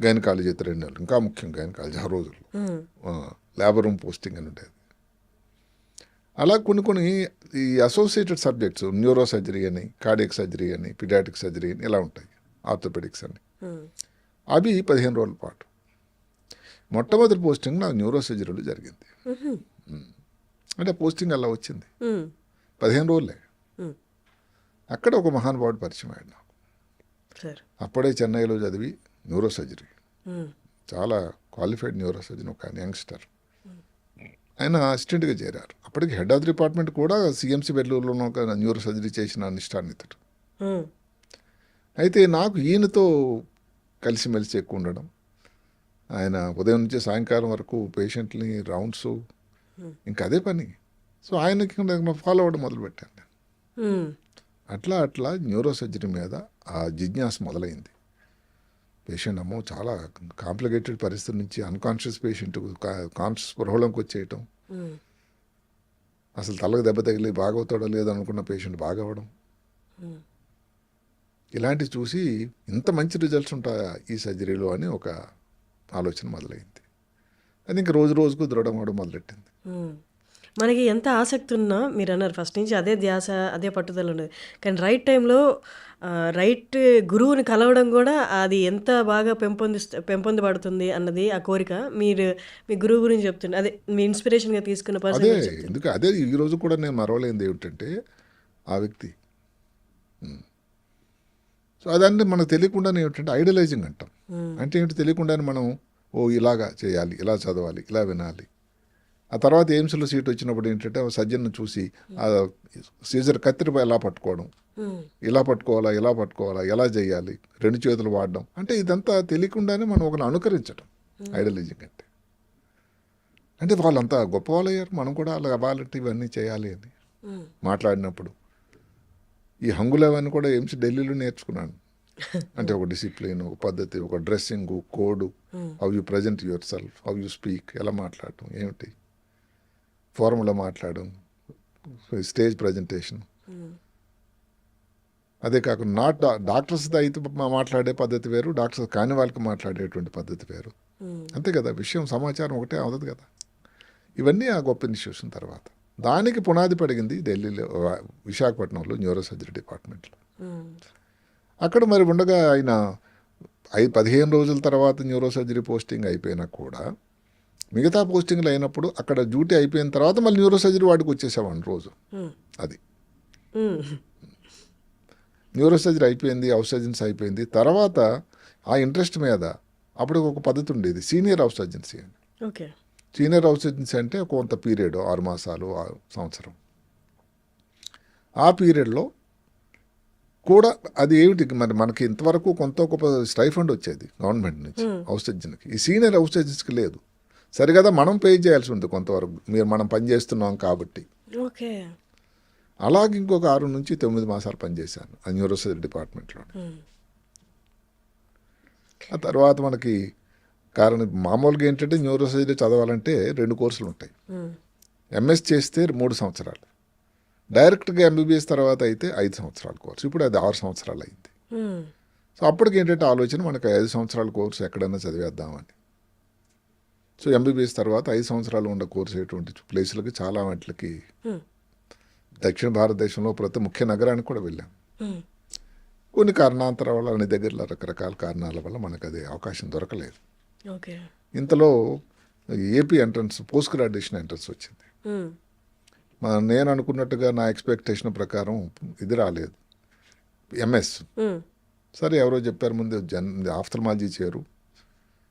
గైనకాలజీ అయితే 2 నెలలు, ఇంకా ముఖ్యం గైనకాలజీ ఆ రోజుల్లో. లేబర్ రూమ్ పోస్టింగ్ అని ఉండేది. అలా కొన్ని ఈ అసోసియేటెడ్ సబ్జెక్ట్స్, న్యూరో సర్జరీ అని, కార్డియక్ సర్జరీ అని, పిడియాటిక్ సర్జరీ అని ఇలా ఉంటాయి, ఆర్థోపెడిక్స్ అని. అవి 15 రోజుల పాటు. మొట్టమొదటి పోస్టింగ్ నాకు న్యూరో సర్జరీలో జరిగింది. అంటే పోస్టింగ్ అలా వచ్చింది 15 రోజులే. అక్కడ ఒక మహానుభావుడు పరిచయం అయ్యాడు నాకు. అప్పుడే చెన్నైలో చదివి న్యూరో సర్జరీ, చాలా క్వాలిఫైడ్ న్యూరో సర్జన్, ఒక యంగ్స్టర్. ఆయన అసిస్టెంట్గా చేరారు. అప్పటికి హెడ్ ఆఫ్ ది డిపార్ట్మెంట్ కూడా సిఎంసి బెంగళూరులో ఒక న్యూరో సర్జరీ చేసిన నిష్ఠాన్వితుడు. అయితే నాకు ఈయనతో కలిసిమెలిసి ఎక్కువ ఉండడం, ఆయన ఉదయం నుంచి సాయంకాలం వరకు పేషెంట్ని రౌండ్స్, ఇంకా అదే పని. సో ఆయనకి ఫాలో అవ్వడం మొదలుపెట్టాను నేను. అట్లా న్యూరో సర్జరీ మీద ఆ జిజ్ఞాస మొదలైంది. పేషెంట్ అమ్మో చాలా కాంప్లికేటెడ్ పరిస్థితి నుంచి అన్కాన్షియస్ పేషెంట్ కాన్షియస్ స్పృహలోకి వచ్చేయటం, అసలు తలకు దెబ్బ తగిలి బాగవుతాడో లేదో అనుకున్న పేషెంట్ బాగవడం, ఇలాంటివి చూసి ఇంత మంచి రిజల్ట్స్ ఉంటాయా ఈ సర్జరీలో అని ఒక ఆలోచన మొదలైంది. అది ఇంకా రోజు రోజుకు దృఢం అవడం మొదలెట్టింది. మనకి ఎంత ఆసక్తి ఉన్నా, మీరు అన్నారు ఫస్ట్ నుంచి అదే ధ్యాస, అదే పట్టుదల ఉండేది. కానీ రైట్ టైంలో రైట్ గురువుని కలవడం కూడా అది ఎంత బాగా పెంపొందబడుతుంది అన్నది ఆ కోరిక. మీరు మీ గురువు గురించి చెప్తుండే, అదే మీ ఇన్స్పిరేషన్గా తీసుకున్న అదే పర్సన్. ఎందుకు అదే ఈరోజు కూడా నేను మరవలేనిది ఏమిటంటే ఆ వ్యక్తి. సో అదంటే మనకు తెలియకుండానే ఏమిటంటే ఐడలైజింగ్ అంటాం. అంటే ఏంటి, తెలియకుండానే మనం ఇలాగా చేయాలి, ఇలా చదవాలి, ఇలా వినాలి. ఆ తర్వాత ఎయిమ్స్లో సీట్ వచ్చినప్పుడు ఏంటంటే సర్జన్ను చూసి ఆ సీజర్ కత్తిరిపై ఎలా పట్టుకోవడం, ఇలా పట్టుకోవాలా, ఇలా పట్టుకోవాలా, ఎలా చేయాలి, 2 చేతులు వాడడం, అంటే ఇదంతా తెలియకుండానే మనం ఒకరిని అనుకరించడం ఐడలైజింగ్ అంటే. అంటే వాళ్ళంతా గొప్పవాళ్ళు అయ్యారు, మనం కూడా అలా అవ్వాలంటే ఇవన్నీ చేయాలి అని మాట్లాడినప్పుడు. ఈ హంగులవన్నీ కూడా ఎయిమ్స్ ఢిల్లీలో నేర్చుకున్నాను. అంటే ఒక డిసిప్లిన్, ఒక పద్ధతి, ఒక dressing code, how you present your self, how you speak, ఎలా మాట్లాడటం, ఏమిటి ఫార్ములా మాట్లాడడం, స్టేజ్ ప్రజెంటేషన్. అదే కాకుండా డాక్టర్స్ అయితే మాట్లాడే పద్ధతి వేరు, డాక్టర్స్ కాని వాళ్ళకి మాట్లాడేటువంటి పద్ధతి వేరు. అంతే కదా, విషయం సమాచారం ఒకటే అవుతుంది కదా. ఇవన్నీ ఆ గొప్ప ఇన్స్టిట్యూషన్ తర్వాత దానికి పునాది పడిగింది ఢిల్లీలో, విశాఖపట్నంలో న్యూరో సర్జరీ డిపార్ట్మెంట్లో. అక్కడ మరి ఉండగా ఆయన 15 రోజుల తర్వాత న్యూరో సర్జరీ పోస్టింగ్ అయిపోయినా కూడా మిగతా పోస్టింగ్లు అయినప్పుడు అక్కడ డ్యూటీ అయిపోయిన తర్వాత మళ్ళీ న్యూరో సర్జరీ వాడికి వచ్చేసామండి రోజు. అది న్యూరో సర్జరీ అయిపోయింది, హౌస్ సర్జన్స్ అయిపోయింది తర్వాత ఆ ఇంట్రెస్ట్ మీద అప్పుడు ఒక పద్ధతి ఉండేది, సీనియర్ హౌస్ సర్జన్సీ అని. సీనియర్ హౌస్ సర్జన్సీ అంటే కొంత పీరియడ్, 6 మాసాలు, సంవత్సరం. ఆ పీరియడ్లో కూడా అది ఏమిటి, మరి మనకి ఇంతవరకు కొంత గొప్ప స్టైఫండ్ వచ్చేది గవర్నమెంట్ నుంచి హౌస్ సర్జన్కి. ఈ సీనియర్ హౌస్ సర్జన్స్కి లేదు. సరిగదా మనం పే చేయాల్సి ఉంది కొంతవరకు, మనం పనిచేస్తున్నాం కాబట్టి. అలాగే ఇంకొక 6 నుంచి 9 మాసాలు పనిచేశాను ఆ న్యూరో సర్జరీ డిపార్ట్మెంట్లో. ఆ తర్వాత మనకి కారణం మామూలుగా ఏంటంటే న్యూరో సర్జరీ చదవాలంటే 2 కోర్సులు ఉంటాయి. ఎంఎస్ చేస్తే 3 సంవత్సరాలు, డైరెక్ట్గా ఎంబీబీఎస్ తర్వాత అయితే 5 సంవత్సరాల కోర్సు. ఇప్పుడు అది 6 సంవత్సరాలు అయింది. సో అప్పటికి ఏంటంటే ఆలోచన, మనకి 5 సంవత్సరాల కోర్సు ఎక్కడైనా చదివేద్దామని. సో ఎంబీబీఎస్ తర్వాత 5 సంవత్సరాలు ఉన్న కోర్సు అయ్యేటువంటి ప్లేసులకి, చాలా వాటికి దక్షిణ భారతదేశంలో ప్రతి ముఖ్య నగరానికి కూడా వెళ్ళాం. కొన్ని కారణాంతరాల వల్ల, అన్ని దగ్గరలో రకరకాల కారణాల వల్ల మనకు అది అవకాశం దొరకలేదు. ఇంతలో AP entrance, post graduation entrance వచ్చింది. నేను అనుకున్నట్టుగా నా ఎక్స్పెక్టేషన్ ప్రకారం ఇది రాలేదు, ఎంఎస్. సరే ఎవరో చెప్పారు ముందు ఆఫ్థల్మాలజీ చేరు,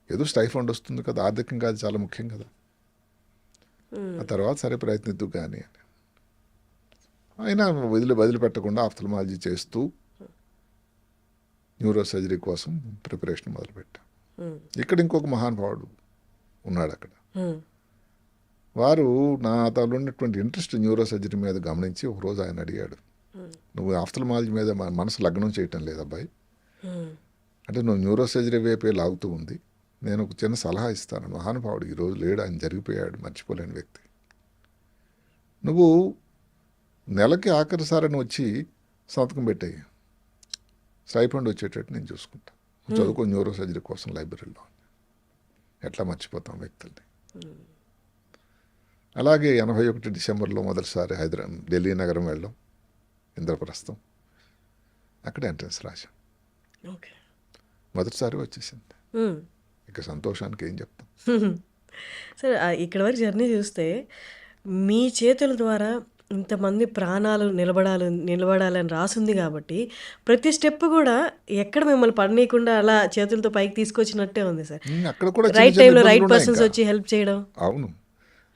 ఏదో స్టైఫండ్ వస్తుంది కదా, ఆర్థికంగా అది చాలా ముఖ్యం కదా, ఆ తర్వాత సరే ప్రయత్నిద్దు కానీ అని. అయినా వదిలిపెట్టకుండా ఆఫ్థల్మాలజీ చేస్తూ న్యూరో సర్జరీ కోసం ప్రిపరేషన్ మొదలుపెట్టాం. ఇక్కడ ఇంకొక మహానుభావుడు ఉన్నాడు అక్కడ, వారు నా తలో ఉన్నటువంటి ఇంట్రెస్ట్ న్యూరో సర్జరీ మీద గమనించి ఒకరోజు ఆయన అడిగాడు, నువ్వు ఆఫ్థల్మాలజీ మీద మనసు లగ్నం చేయటం లేదు అబ్బాయి, అంటే నువ్వు న్యూరో సర్జరీ వైపే లాగుతూ ఉంది, నేను ఒక చిన్న సలహా ఇస్తాను. మహానుభావుడు ఈరోజు లేడు, ఆయన జరిగిపోయాడు, మర్చిపోలేని వ్యక్తి. నువ్వు నెలకి ఆఖరిసారని వచ్చి సంతకం పెట్టాయి, స్టైఫండ్ వచ్చేటట్టు నేను చూసుకుంటా, చదువుకో న్యూరో సర్జరీ కోసం లైబ్రరీలో. ఎట్లా మర్చిపోతాం వ్యక్తుల్ని. అలాగే 81 డిసెంబర్లో మొదటిసారి ఢిల్లీ నగరం వెళ్ళాం, ఇంద్రప్రస్థం, అక్కడ ఎంట్రన్స్ రాశాం. ఓకే. మొదటిసారి వచ్చేసింది. ఇక సంతోషానికి ఏం చెప్తాం. సరే, ఇక్కడ వరకు జర్నీ చూస్తే మీ చేతుల ద్వారా ఇంతమంది ప్రాణాలు నిలబడాలని రాసుంది కాబట్టి ప్రతి స్టెప్ కూడా ఎక్కడ మిమ్మల్ని పడనీయకుండా అలా చేతులతో పైకి తీసుకొచ్చినట్టే ఉంది సార్. అక్కడ కూడా రైట్ టైంలో రైట్ పర్సన్స్ వచ్చి హెల్ప్ చేయడం. అవును,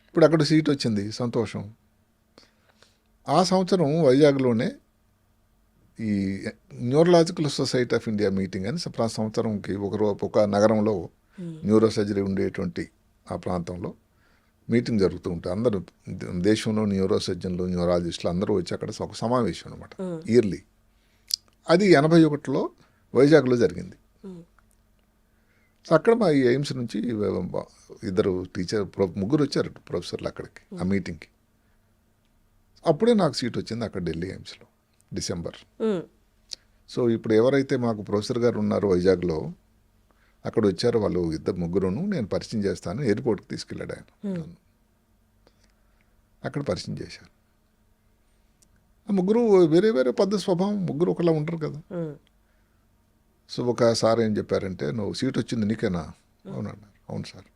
ఇప్పుడు అక్కడ సీట్ వచ్చింది, సంతోషం. ఆ సంవత్సరం వైజాగ్లోనే ఈ neurological society of India meeting అని సంవత్సరంకి ఒక నగరంలో న్యూరో సర్జరీ ఉండేటువంటి ఆ ప్రాంతంలో మీటింగ్ జరుగుతూ ఉంటాయి. అందరూ దేశంలో న్యూరో సర్జన్లు, న్యూరాలజిస్టులు అందరూ వచ్చి అక్కడ ఒక సమావేశం అనమాట, ఇయర్లీ. అది 81లో వైజాగ్లో జరిగింది. సో అక్కడ మా ఎయిమ్స్ నుంచి ఇద్దరు ముగ్గురు వచ్చారు ప్రొఫెసర్లు అక్కడికి, ఆ మీటింగ్కి. అప్పుడే నాకు సీట్ వచ్చింది అక్కడ ఢిల్లీ ఎయిమ్స్లో, డిసెంబర్. సో ఇప్పుడు ఎవరైతే మాకు ప్రొఫెసర్ గారు ఉన్నారో వైజాగ్లో, అక్కడ వచ్చారు వాళ్ళు ముగ్గురును, నేను పరిచయం చేస్తాను, ఎయిర్పోర్ట్కి తీసుకెళ్ళాడు ఆయన. అక్కడ పరిచయం చేశారు. ఆ ముగ్గురు వేరే వేరే పద్ధతి స్వభావం, ముగ్గురు ఒకలా ఉంటారు కదా. సో ఒకసారి ఏం చెప్పారంటే, నువ్వు సీట్ వచ్చింది నీకేనా? అవునన్నారు. అవును సార్.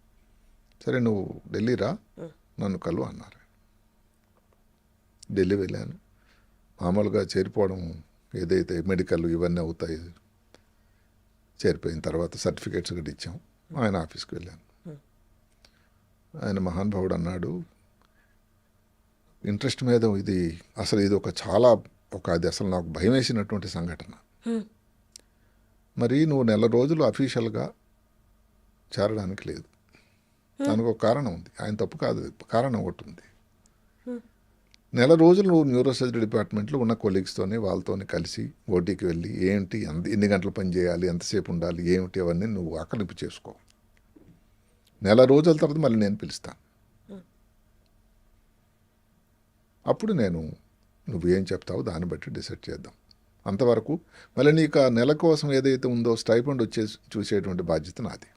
సరే నువ్వు ఢిల్లీ రా, నన్ను కలువు అన్నారు. ఢిల్లీ వెళ్ళాను. మామూలుగా చేరిపోవడం ఏదైతే మెడికల్ ఇవన్నీ అవుతాయి, చేరిపోయిన తర్వాత సర్టిఫికేట్స్ కూడా ఇచ్చాం. ఆయన ఆఫీస్కి వెళ్ళాను. ఆయన మహానుభావుడు అన్నాడు, ఇంట్రెస్ట్ మీద ఇది అది అసలు నాకు భయం వేసినటువంటి సంఘటన. మరి నువ్వు నెల రోజులు అఫీషియల్గా చేరడానికి లేదు, దానికి ఒక కారణం ఉంది. ఆయన తప్పు కాదు, కారణం ఒకటి ఉంది. నెల రోజులు నువ్వు న్యూరో సర్జరీ డిపార్ట్మెంట్లో ఉన్న కొలీగ్స్తోని వాళ్ళతోని కలిసి ఓటీకి వెళ్ళి ఏంటి, ఎన్ని గంటలు పని చేయాలి, ఎంతసేపు ఉండాలి, ఏమిటి, అవన్నీ నువ్వు ఆకలింపు చేసుకో. నెల రోజుల తర్వాత మళ్ళీ నేను పిలుస్తాను. అప్పుడు నువ్వేం చెప్తావో దాన్ని బట్టి డిసైడ్ చేద్దాం. అంతవరకు మళ్ళీ నీకు ఆ నెల కోసం ఏదైతే ఉందో స్టైఫండ్ చూసేటువంటి బాధ్యత నాది.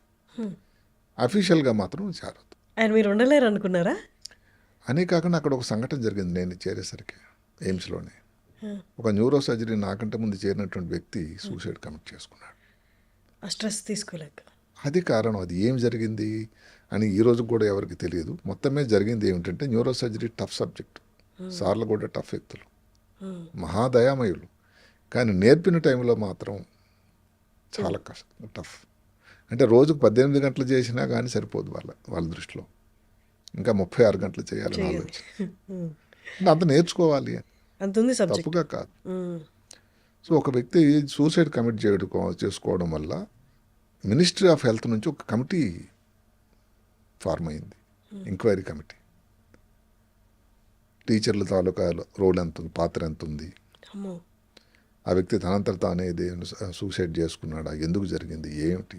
అఫీషియల్గా మాత్రం చేరదు. ఆయన మీరు ఉండలేరు అనుకున్నారా? అనే కాకుండా అక్కడ ఒక సంఘటన జరిగింది నేను చేరేసరికి ఎయిమ్స్లోనే. ఒక న్యూరో సర్జరీ నాకంటే ముందు చేరినటువంటి వ్యక్తి సూసైడ్ కమిట్ చేసుకున్నాడు. స్ట్రెస్ తీసుకోలేక. అది కారణం. అది ఏం జరిగింది అని ఈ రోజు కూడా ఎవరికి తెలియదు. మొత్తం మీద జరిగింది ఏమిటంటే, న్యూరో సర్జరీ టఫ్ సబ్జెక్ట్. సార్లు కూడా టఫ్ వ్యక్తులు, మహాదయామయులు, కానీ నేర్పిన టైంలో మాత్రం చాలా కష్టం, టఫ్. అంటే రోజుకు 18 గంటలు చేసినా కానీ సరిపోదు వాళ్ళ దృష్టిలో. ఇంకా 36 గంటలు చేయాలని ఆలోచన. అంత నేర్చుకోవాలి, తప్పుగా కాదు. సో ఒక వ్యక్తి సూసైడ్ కమిట్ చేసుకోవడం వల్ల మినిస్ట్రీ ఆఫ్ హెల్త్ నుంచి ఒక కమిటీ ఫార్మ్ అయింది, ఎంక్వైరీ కమిటీ. టీచర్ల తాలూకా రోల్ ఎంత ఉంది, పాత్ర ఎంత ఉంది, ఆ వ్యక్తి తనంతట తానే సూసైడ్ చేసుకున్నాడా, ఎందుకు జరిగింది, ఏమిటి,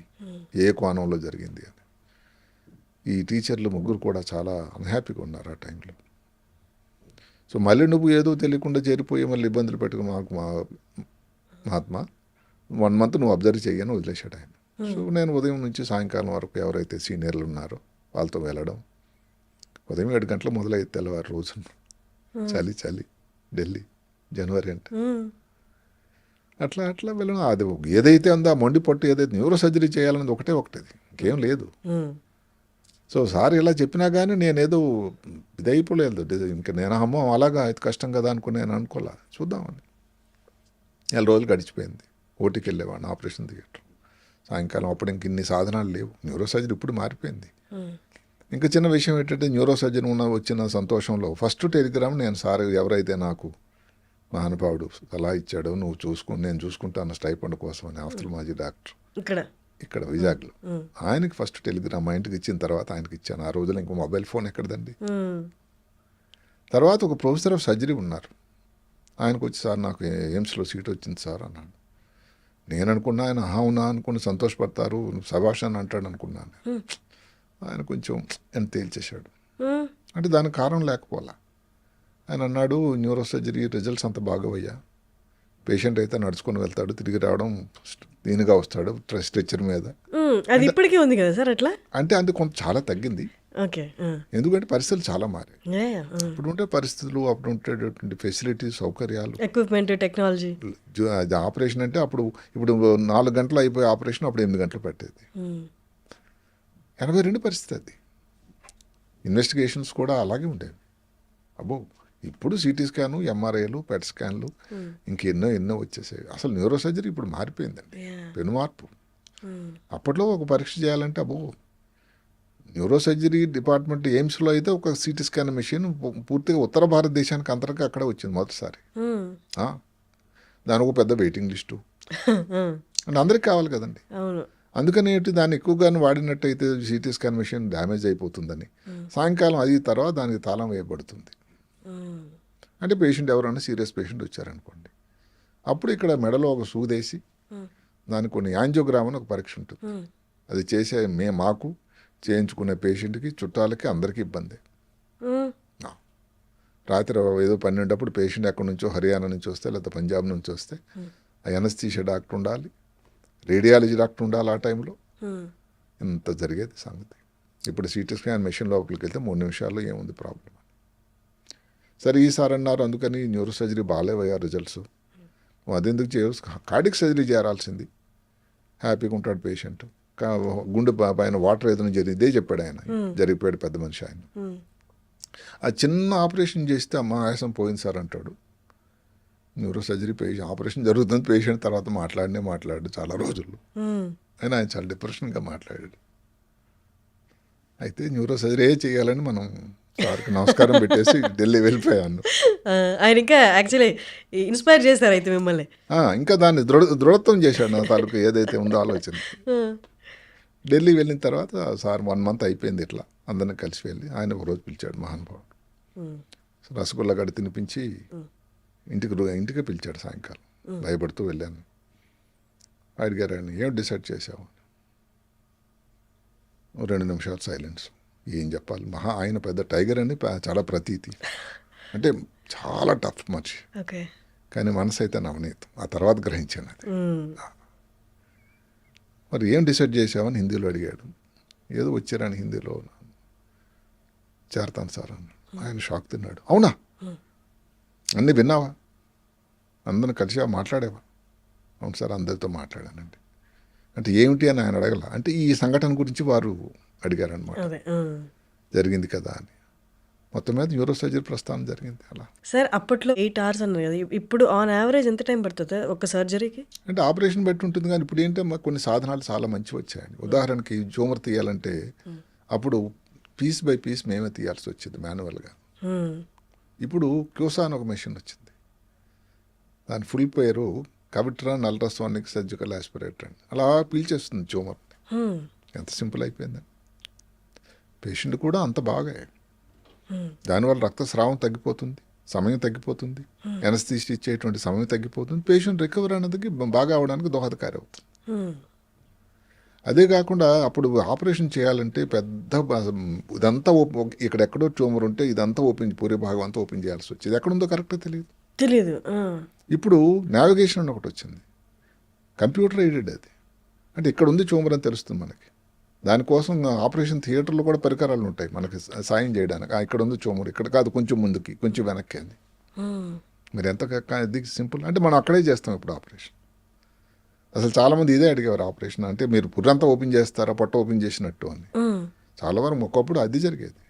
ఏ కోణంలో జరిగింది అని. ఈ టీచర్లు ముగ్గురు కూడా చాలా అన్హ్యాపీగా ఉన్నారు ఆ టైంలో. సో మళ్ళీ నువ్వు ఏదో తెలియకుండా చేరిపోయి మళ్ళీ ఇబ్బందులు పెట్టుకుని మహాత్మా 1 month నువ్వు అబ్జర్వ్ చేయని వదిలేశాడు ఆయన. సో నేను ఉదయం నుంచి సాయంకాలం వరకు ఎవరైతే సీనియర్లు ఉన్నారో వాళ్ళతో వెళ్ళడం. ఉదయం 7 గంటలు మొదలయ్యేది తెల్లవారు రోజున. చలి ఢిల్లీ జనవరి అంటే. అట్లా వెళ్ళడం. అది ఏదైతే ఉందో ఆ మొండి పట్టు ఏదైతే న్యూరో సర్జరీ చేయాలన్నది ఒకటే, ఇంకేం లేదు. సో సార్ ఇలా చెప్పినా కానీ నేనేదో ఇదైపోలేదు. ఇంకా నేను అమ్మో అలాగా అయితే కష్టం కదా నేను అనుకోలే. చూద్దామని 4 రోజులు గడిచిపోయింది. ఓటీకి వెళ్ళేవాడిని, ఆపరేషన్ థియేటర్. సాయంకాలం అప్పుడు ఇంక ఇన్ని సాధనాలు లేవు. న్యూరో సర్జరీ ఇప్పుడు మారిపోయింది. ఇంకా చిన్న విషయం ఏంటంటే, న్యూరో సర్జన్ వచ్చిన సంతోషంలో ఫస్ట్ టెలిగ్రామ్ నేను సార్ ఎవరైతే నాకు మహానుభావుడు సలహా ఇచ్చాడో, నువ్వు చూసుకుని నేను చూసుకుంటాను స్టైఫండ్ కోసం అని, ఆఫ్థల్మాలజీ డాక్టర్ ఇక్కడ వైజాగ్లో. ఆయనకి ఫస్ట్ టెలిగ్రామ్ మా ఇంటికి ఇచ్చిన తర్వాత ఆయనకి ఇచ్చాను. ఆ రోజుల్లో ఇంకో మొబైల్ ఫోన్ ఎక్కడదండి. తర్వాత ఒక ప్రొఫెసర్ ఆఫ్ సర్జరీ ఉన్నారు. ఆయనకు వచ్చి, సార్ నాకు ఎయిమ్స్లో సీట్ వచ్చింది సార్ అన్నాడు. నేను అనుకున్నా ఆయన అవునా అనుకుని సంతోషపడతారు, శభాష్ అని అంటాడు అనుకున్నాను. ఆయన కొంచెం ఎంత తేల్చేశాడు. అంటే దానికి కారణం లేకపోలా. ఆయన అన్నాడు, న్యూరో సర్జరీ రిజల్ట్స్ అంత బాగోయ్యా, పేషెంట్ అయితే నడుచుకొని వెళ్తాడు, తిరిగి రావడం దీనిగా వస్తాడు స్ట్రెచ్చర్ మీద. అది ఇప్పటికీ ఉంది కదా సార్ అట్లా? అంటే అది కొంత చాలా తగ్గింది. ఓకే. ఎందుకంటే పరిస్థితులు చాలా మారాయి. ఇప్పుడు ఉంటే పరిస్థితులు, అప్పుడు ఉండేటటువంటి ఫెసిలిటీస్, సౌకర్యాలు, ఎక్విప్మెంట్, టెక్నాలజీ. అది ఆపరేషన్ అంటే ఇప్పుడు 4 గంటలు అయిపోయే ఆపరేషన్ అప్పుడు 8 గంటలు పట్టేది. 82 పరిస్థితి అది. ఇన్వెస్టిగేషన్స్ కూడా అలాగే ఉండేవి. అబ్బో ఇప్పుడు సిటీ స్కాను, ఎంఆర్ఐలు, పెట్ స్కాన్లు ఎన్నో వచ్చేసాయి. అసలు న్యూరో సర్జరీ ఇప్పుడు మారిపోయిందండి, పెను మార్పు. అప్పట్లో ఒక పరీక్ష చేయాలంటే అబ్బో, న్యూరో సర్జరీ డిపార్ట్మెంట్ ఎయిమ్స్లో అయితే ఒక సిటీ స్కాన్ మెషిన్ పూర్తిగా ఉత్తర భారతదేశానికి అంతగా అక్కడే వచ్చింది మొదటిసారి. దానికి ఒక పెద్ద వెయిటింగ్ లిస్టు అంటే అందరికి కావాలి కదండి. అందుకని దాన్ని ఎక్కువగానే వాడినట్టయితే సిటీ స్కాన్ మెషిన్ డ్యామేజ్ అయిపోతుందని సాయంకాలం అది తర్వాత దానికి తాళం వేయబడుతుంది. అంటే పేషెంట్ ఎవరైనా సీరియస్ పేషెంట్ వచ్చారనుకోండి, అప్పుడు ఇక్కడ మెడలో ఒక సూదేసి దానికి కొన్ని యాంజియోగ్రామ్ అని ఒక పరీక్ష ఉంటుంది. అది చేసే మాకు చేయించుకునే పేషెంట్కి, చుట్టాలకి, అందరికీ ఇబ్బంది. రాత్రి ఏదో 12 పేషెంట్ ఎక్కడి నుంచో, హర్యానా నుంచి వస్తే లేకపోతే పంజాబ్ నుంచి వస్తే ఆ ఎనస్థీషియా డాక్టర్ ఉండాలి, రేడియాలజీ డాక్టర్ ఉండాలి. ఆ టైంలో ఇంత జరిగేది సంగతి. ఇప్పుడు సిటీ స్కాన్ మెషిన్ లోపలికి వెళ్తే 3 నిమిషాల్లో ఏముంది ప్రాబ్లం. సరే ఈసారి అన్నారు అందుకని న్యూరో సర్జరీ బాగాలేవయ్యా రిజల్ట్స్, అదెందుకు చేయవు, కార్డియక్ సర్జరీ చేయాల్సింది, హ్యాపీగా ఉంటాడు పేషెంట్, గుండె పైన వాటర్ ఏదైనా ఇదే చెప్పాడు ఆయన. జరిగిపోయాడు పెద్ద మనిషి ఆయన. ఆ చిన్న ఆపరేషన్ చేస్తే అమ్మ ఆయాసం పోయింది సార్ అంటాడు. న్యూరో సర్జరీ ఆపరేషన్ జరుగుతుంది, పేషెంట్ తర్వాత మాట్లాడు చాలా రోజులు. ఆయన చాలా డిప్రెషన్గా మాట్లాడాడు. అయితే న్యూరో సర్జరీ చేయాలని మనం సార్కి నమస్కారం పెట్టేసి ఢిల్లీ వెళ్ళిపోయాను. ఆయన ఇంకా యాక్చువల్లీ ఇన్స్పైర్ చేశారు అయితే మిమ్మల్ని. ఇంకా దాన్ని దృఢత్వం చేశాడు నా తాలూకు ఏదైతే ఉందో ఆలోచన. ఢిల్లీ వెళ్ళిన తర్వాత సార్ 1 మంత్ అయిపోయింది ఇట్లా అందరిని కలిసి వెళ్ళి ఆయన ఒకరోజు పిలిచాడు మహానుభావుడు. రసగుల్లా గడి తినిపించి ఇంటికి పిలిచాడు సాయంకాలం. భయపడుతూ వెళ్ళాను. అడిగారు ఆయన, ఏం డిసైడ్ చేసావు? 2 నిమిషాలు సైలెన్స్. ఏం చెప్పాలి, ఆయన పెద్ద టైగర్ అని చాలా ప్రతీతి, అంటే చాలా టఫ్ మనిషి, కానీ మనసు అయితే నవనీతం. ఆ తర్వాత గ్రహించాను అది. మరి ఏం డిసైడ్ చేసావని హిందీలో అడిగాడు. ఏదో వచ్చారని హిందీలో చేరతాను సార్ అన్న. ఆయన షాక్ తిన్నాడు. అవునా, అన్నీ విన్నావా, అందరిని కలిసి మాట్లాడేవా? అవును సార్ అందరితో మాట్లాడానండి. అంటే ఏమిటి అని ఆయన అడగల, అంటే ఈ సంఘటన గురించి వారు అడిగారనమాట. జరిగింది కదా అని. మొత్తం మీద న్యూరో సర్జరీ ప్రస్థానం జరిగింది అలా. సార్ అప్పట్లో 8 hours అన్నారు కదా, ఇప్పుడు ఆన్ యావరేజ్ ఎంత టైం పడుతుంది ఒక సర్జరీకి? అంటే ఆపరేషన్ బట్టి ఉంటుంది, కానీ ఇప్పుడు ఏంటంటే కొన్ని సాధనాలు చాలా మంచి వచ్చాయండి. ఉదాహరణకి ట్యూమర్ తీయాలంటే అప్పుడు పీస్ బై పీస్ మేమే తీయాల్సి వచ్చింది మాన్యువల్గా. ఇప్పుడు క్యూసా అని ఒక మెషిన్ వచ్చింది, దాని ఫుల్ పేరు కవిట్రాన్ అల్ట్రాసోనిక్ సర్జికల్ ఆస్పిరేటర్ అని. అలా పీల్చేస్తుంది ట్యూమర్. ఎంత సింపుల్ అయిపోయిందండి. పేషెంట్ కూడా అంత బాగా, దానివల్ల రక్తస్రావం తగ్గిపోతుంది, సమయం తగ్గిపోతుంది, ఎనస్థీసియా ఇచ్చేటువంటి సమయం తగ్గిపోతుంది, పేషెంట్ రికవర్ అనేది బాగా అవడానికి దోహదకారి అవుతుంది. అదే కాకుండా అప్పుడు ఆపరేషన్ చేయాలంటే పెద్ద ఇదంతా ఇక్కడెక్కడో ట్యూమర్ ఉంటే ఇదంతా ఓపెన్, పూరే భాగం అంతా ఓపెన్ చేయాల్సి వచ్చేది. ఎక్కడుందో కరెక్ట్గా తెలియదు. ఇప్పుడు నావిగేషన్ అని ఒకటి వచ్చింది, కంప్యూటర్ ఎయిడెడ్ అది. అంటే ఇక్కడ ఉంది ట్యూమర్ అని తెలుస్తుంది మనకి. దానికోసం ఆపరేషన్ థియేటర్లో కూడా పరికరాలు ఉంటాయి మనకి సాయం చేయడానికి. ఇక్కడ ఉంది ట్యూమర్, ఇక్కడ కాదు, కొంచెం ముందుకి, కొంచెం వెనక్కి అని. మీరు ఎంత ఇది సింపుల్ అంటే మనం అక్కడే చేస్తాం ఇప్పుడు ఆపరేషన్. అసలు చాలామంది ఇదే అడిగేవారు, ఆపరేషన్ అంటే మీరు పుర్రంతా ఓపెన్ చేస్తారా, పొట్ట ఓపెన్ చేసినట్టు అని. చాలా వరకు ఒకప్పుడు అది జరిగేది.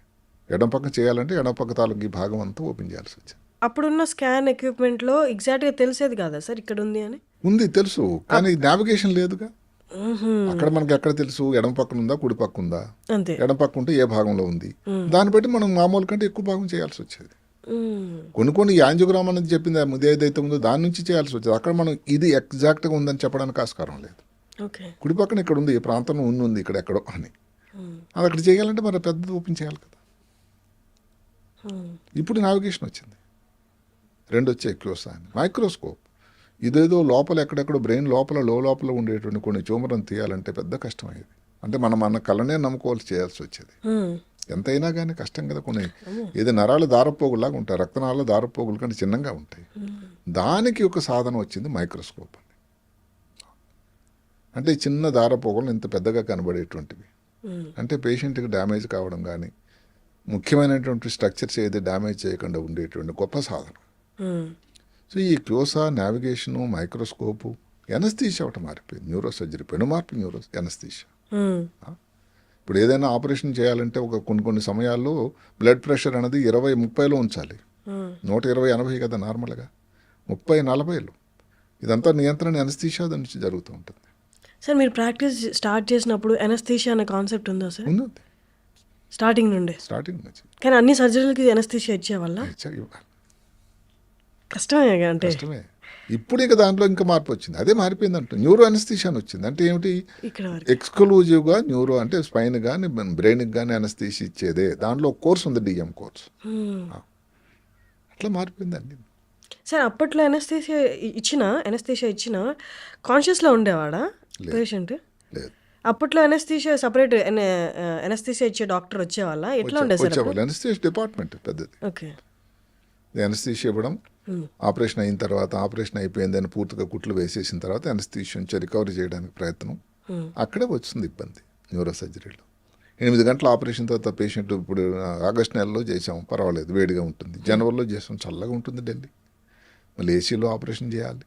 ఎడం పక్క చేయాలంటే ఎడం పక్క తాలూకు ఈ భాగం అంతా ఓపెన్ చేయాల్సి వచ్చింది. అప్పుడున్న స్కాన్ ఎక్విప్మెంట్లో ఎగ్జాక్ట్గా తెలిసేది కాదా సార్ ఇక్కడ ఉంది అని? ఉంది, తెలుసు, కానీ నావిగేషన్ లేదుగా. అక్కడ మనకి ఎక్కడ తెలుసు ఎడం పక్కన ఉందా కుడి పక్క ఉందా? ఎడం పక్క ఉంటే ఏ భాగంలో ఉంది, దాన్ని బట్టి మనం మామూలు కంటే ఎక్కువ భాగం చేయాల్సి వచ్చేది. కొన్ని యాంజియోగ్రామ్ అనేది చెప్పింది ఏదైతే ఉందో దాని నుంచి చేయాల్సి వచ్చేది. అక్కడ మనం ఇది ఎగ్జాక్ట్గా ఉందని చెప్పడానికి ఆస్కారం లేదు. ఓకే. కుడి పక్కన ఇక్కడ ఉంది, ఈ ప్రాంతంలో ఉంది ఇక్కడ ఎక్కడో అని. అది అక్కడ చేయాలంటే మరి పెద్దది ఓపెన్ చేయాలి కదా. ఇప్పుడు నావిగేషన్ వచ్చింది, 2 వచ్చాయి, క్లోసా అని, మైక్రోస్కోప్. ఇదేదో లోపల ఎక్కడెక్కడో బ్రెయిన్ లోపల లోపల ఉండేటువంటి కొన్ని ట్యూమర్ని తీయాలంటే పెద్ద కష్టం అయ్యేది. అంటే మన కళ్ళనే నమ్ముకోవాల్సి చేయాల్సి వచ్చేది. ఎంతైనా కానీ కష్టం కదా. కొన్ని ఏదో నరాలు దారపోగులాగా ఉంటాయి, రక్తనాళాలు దారపోగుల కంటే చిన్నగా ఉంటాయి. దానికి ఒక సాధనం వచ్చింది మైక్రోస్కోప్ అని. అంటే ఈ చిన్న దారపోగులు ఇంత పెద్దగా కనబడేటువంటివి. అంటే పేషెంట్కి డ్యామేజ్ కావడం కానీ ముఖ్యమైనటువంటి స్ట్రక్చర్స్ ఏది డ్యామేజ్ చేయకుండా ఉండేటువంటి గొప్ప సాధనం. సో ఈ క్లోసా, నావిగేషను, మైక్రోస్కోపు, ఎనస్థీషియా ఒకటి మారిపోయింది. న్యూరో సర్జరీ పెనుమార్పు ఎనస్థీషియా. ఇప్పుడు ఏదైనా ఆపరేషన్ చేయాలంటే కొన్ని సమయాల్లో బ్లడ్ ప్రెషర్ అనేది 20-30లో ఉంచాలి. 120-80 కదా నార్మల్గా, 30-40లో. ఇదంతా నియంత్రణ ఎనస్థీషియా నుంచి జరుగుతూ ఉంటుంది. సార్ మీరు ప్రాక్టీస్ స్టార్ట్ చేసినప్పుడు ఎనస్థీషియా అనే కాన్సెప్ట్ ఉందా సార్? ఉంది, స్టార్టింగ్ నుండి. కానీ అన్ని సర్జరీలకి ఎనస్థీషియా ఇచ్చేవాళ్ళ? కష్టమే అంటే. కష్టమే. ఇప్పుడు ఇక దాంట్లో ఇంకా మార్పు వచ్చింది, అదే మారిపోయింది అంట. న్యూరో ఎనస్థీషియా అని వచ్చింది. అంటే ఏమిటి, ఎక్స్క్లూజివ్గా న్యూరో అంటే స్పైన్ కానీ బ్రెయిన్కి కానీ ఎనస్థీషియా ఇచ్చేదే. దాంట్లో ఒక కోర్స్ ఉంది, డిఎం కోర్స్. అట్లా మారిపోయింది అన్ని. సార్ అప్పట్లో ఎనస్థీషియా ఇచ్చిన కాన్షియస్లో ఉండేవాడా పేషెంట్? లేదు. అప్పట్లో ఎనస్థీషియా సపరేట్ ఎనస్థీషియా ఇచ్చే డాక్టర్ వచ్చేవాళ్ళ? ఎట్లా ఉండేది సార్? ఎనస్థీషియా డిపార్ట్మెంట్ పెద్దది. ఓకే. ఎనస్థీషియా ఇవ్వడం, ఆపరేషన్ అయిన తర్వాత, ఆపరేషన్ అయిపోయిందని పూర్తిగా కుట్లు వేసేసిన తర్వాత ఎనస్థీషియా నుంచి రికవరీ చేయడానికి ప్రయత్నం. అక్కడే వచ్చింది ఇబ్బంది న్యూరో సర్జరీలో. 8 గంటల ఆపరేషన్ తర్వాత పేషెంట్, ఇప్పుడు ఆగస్టు నెలలో చేసాం, పర్వాలేదు, వేడిగా ఉంటుంది. జనవరిలో చేసాం, చల్లగా ఉంటుంది ఢిల్లీ. మళ్ళీ ఏసీలో ఆపరేషన్ చేయాలి,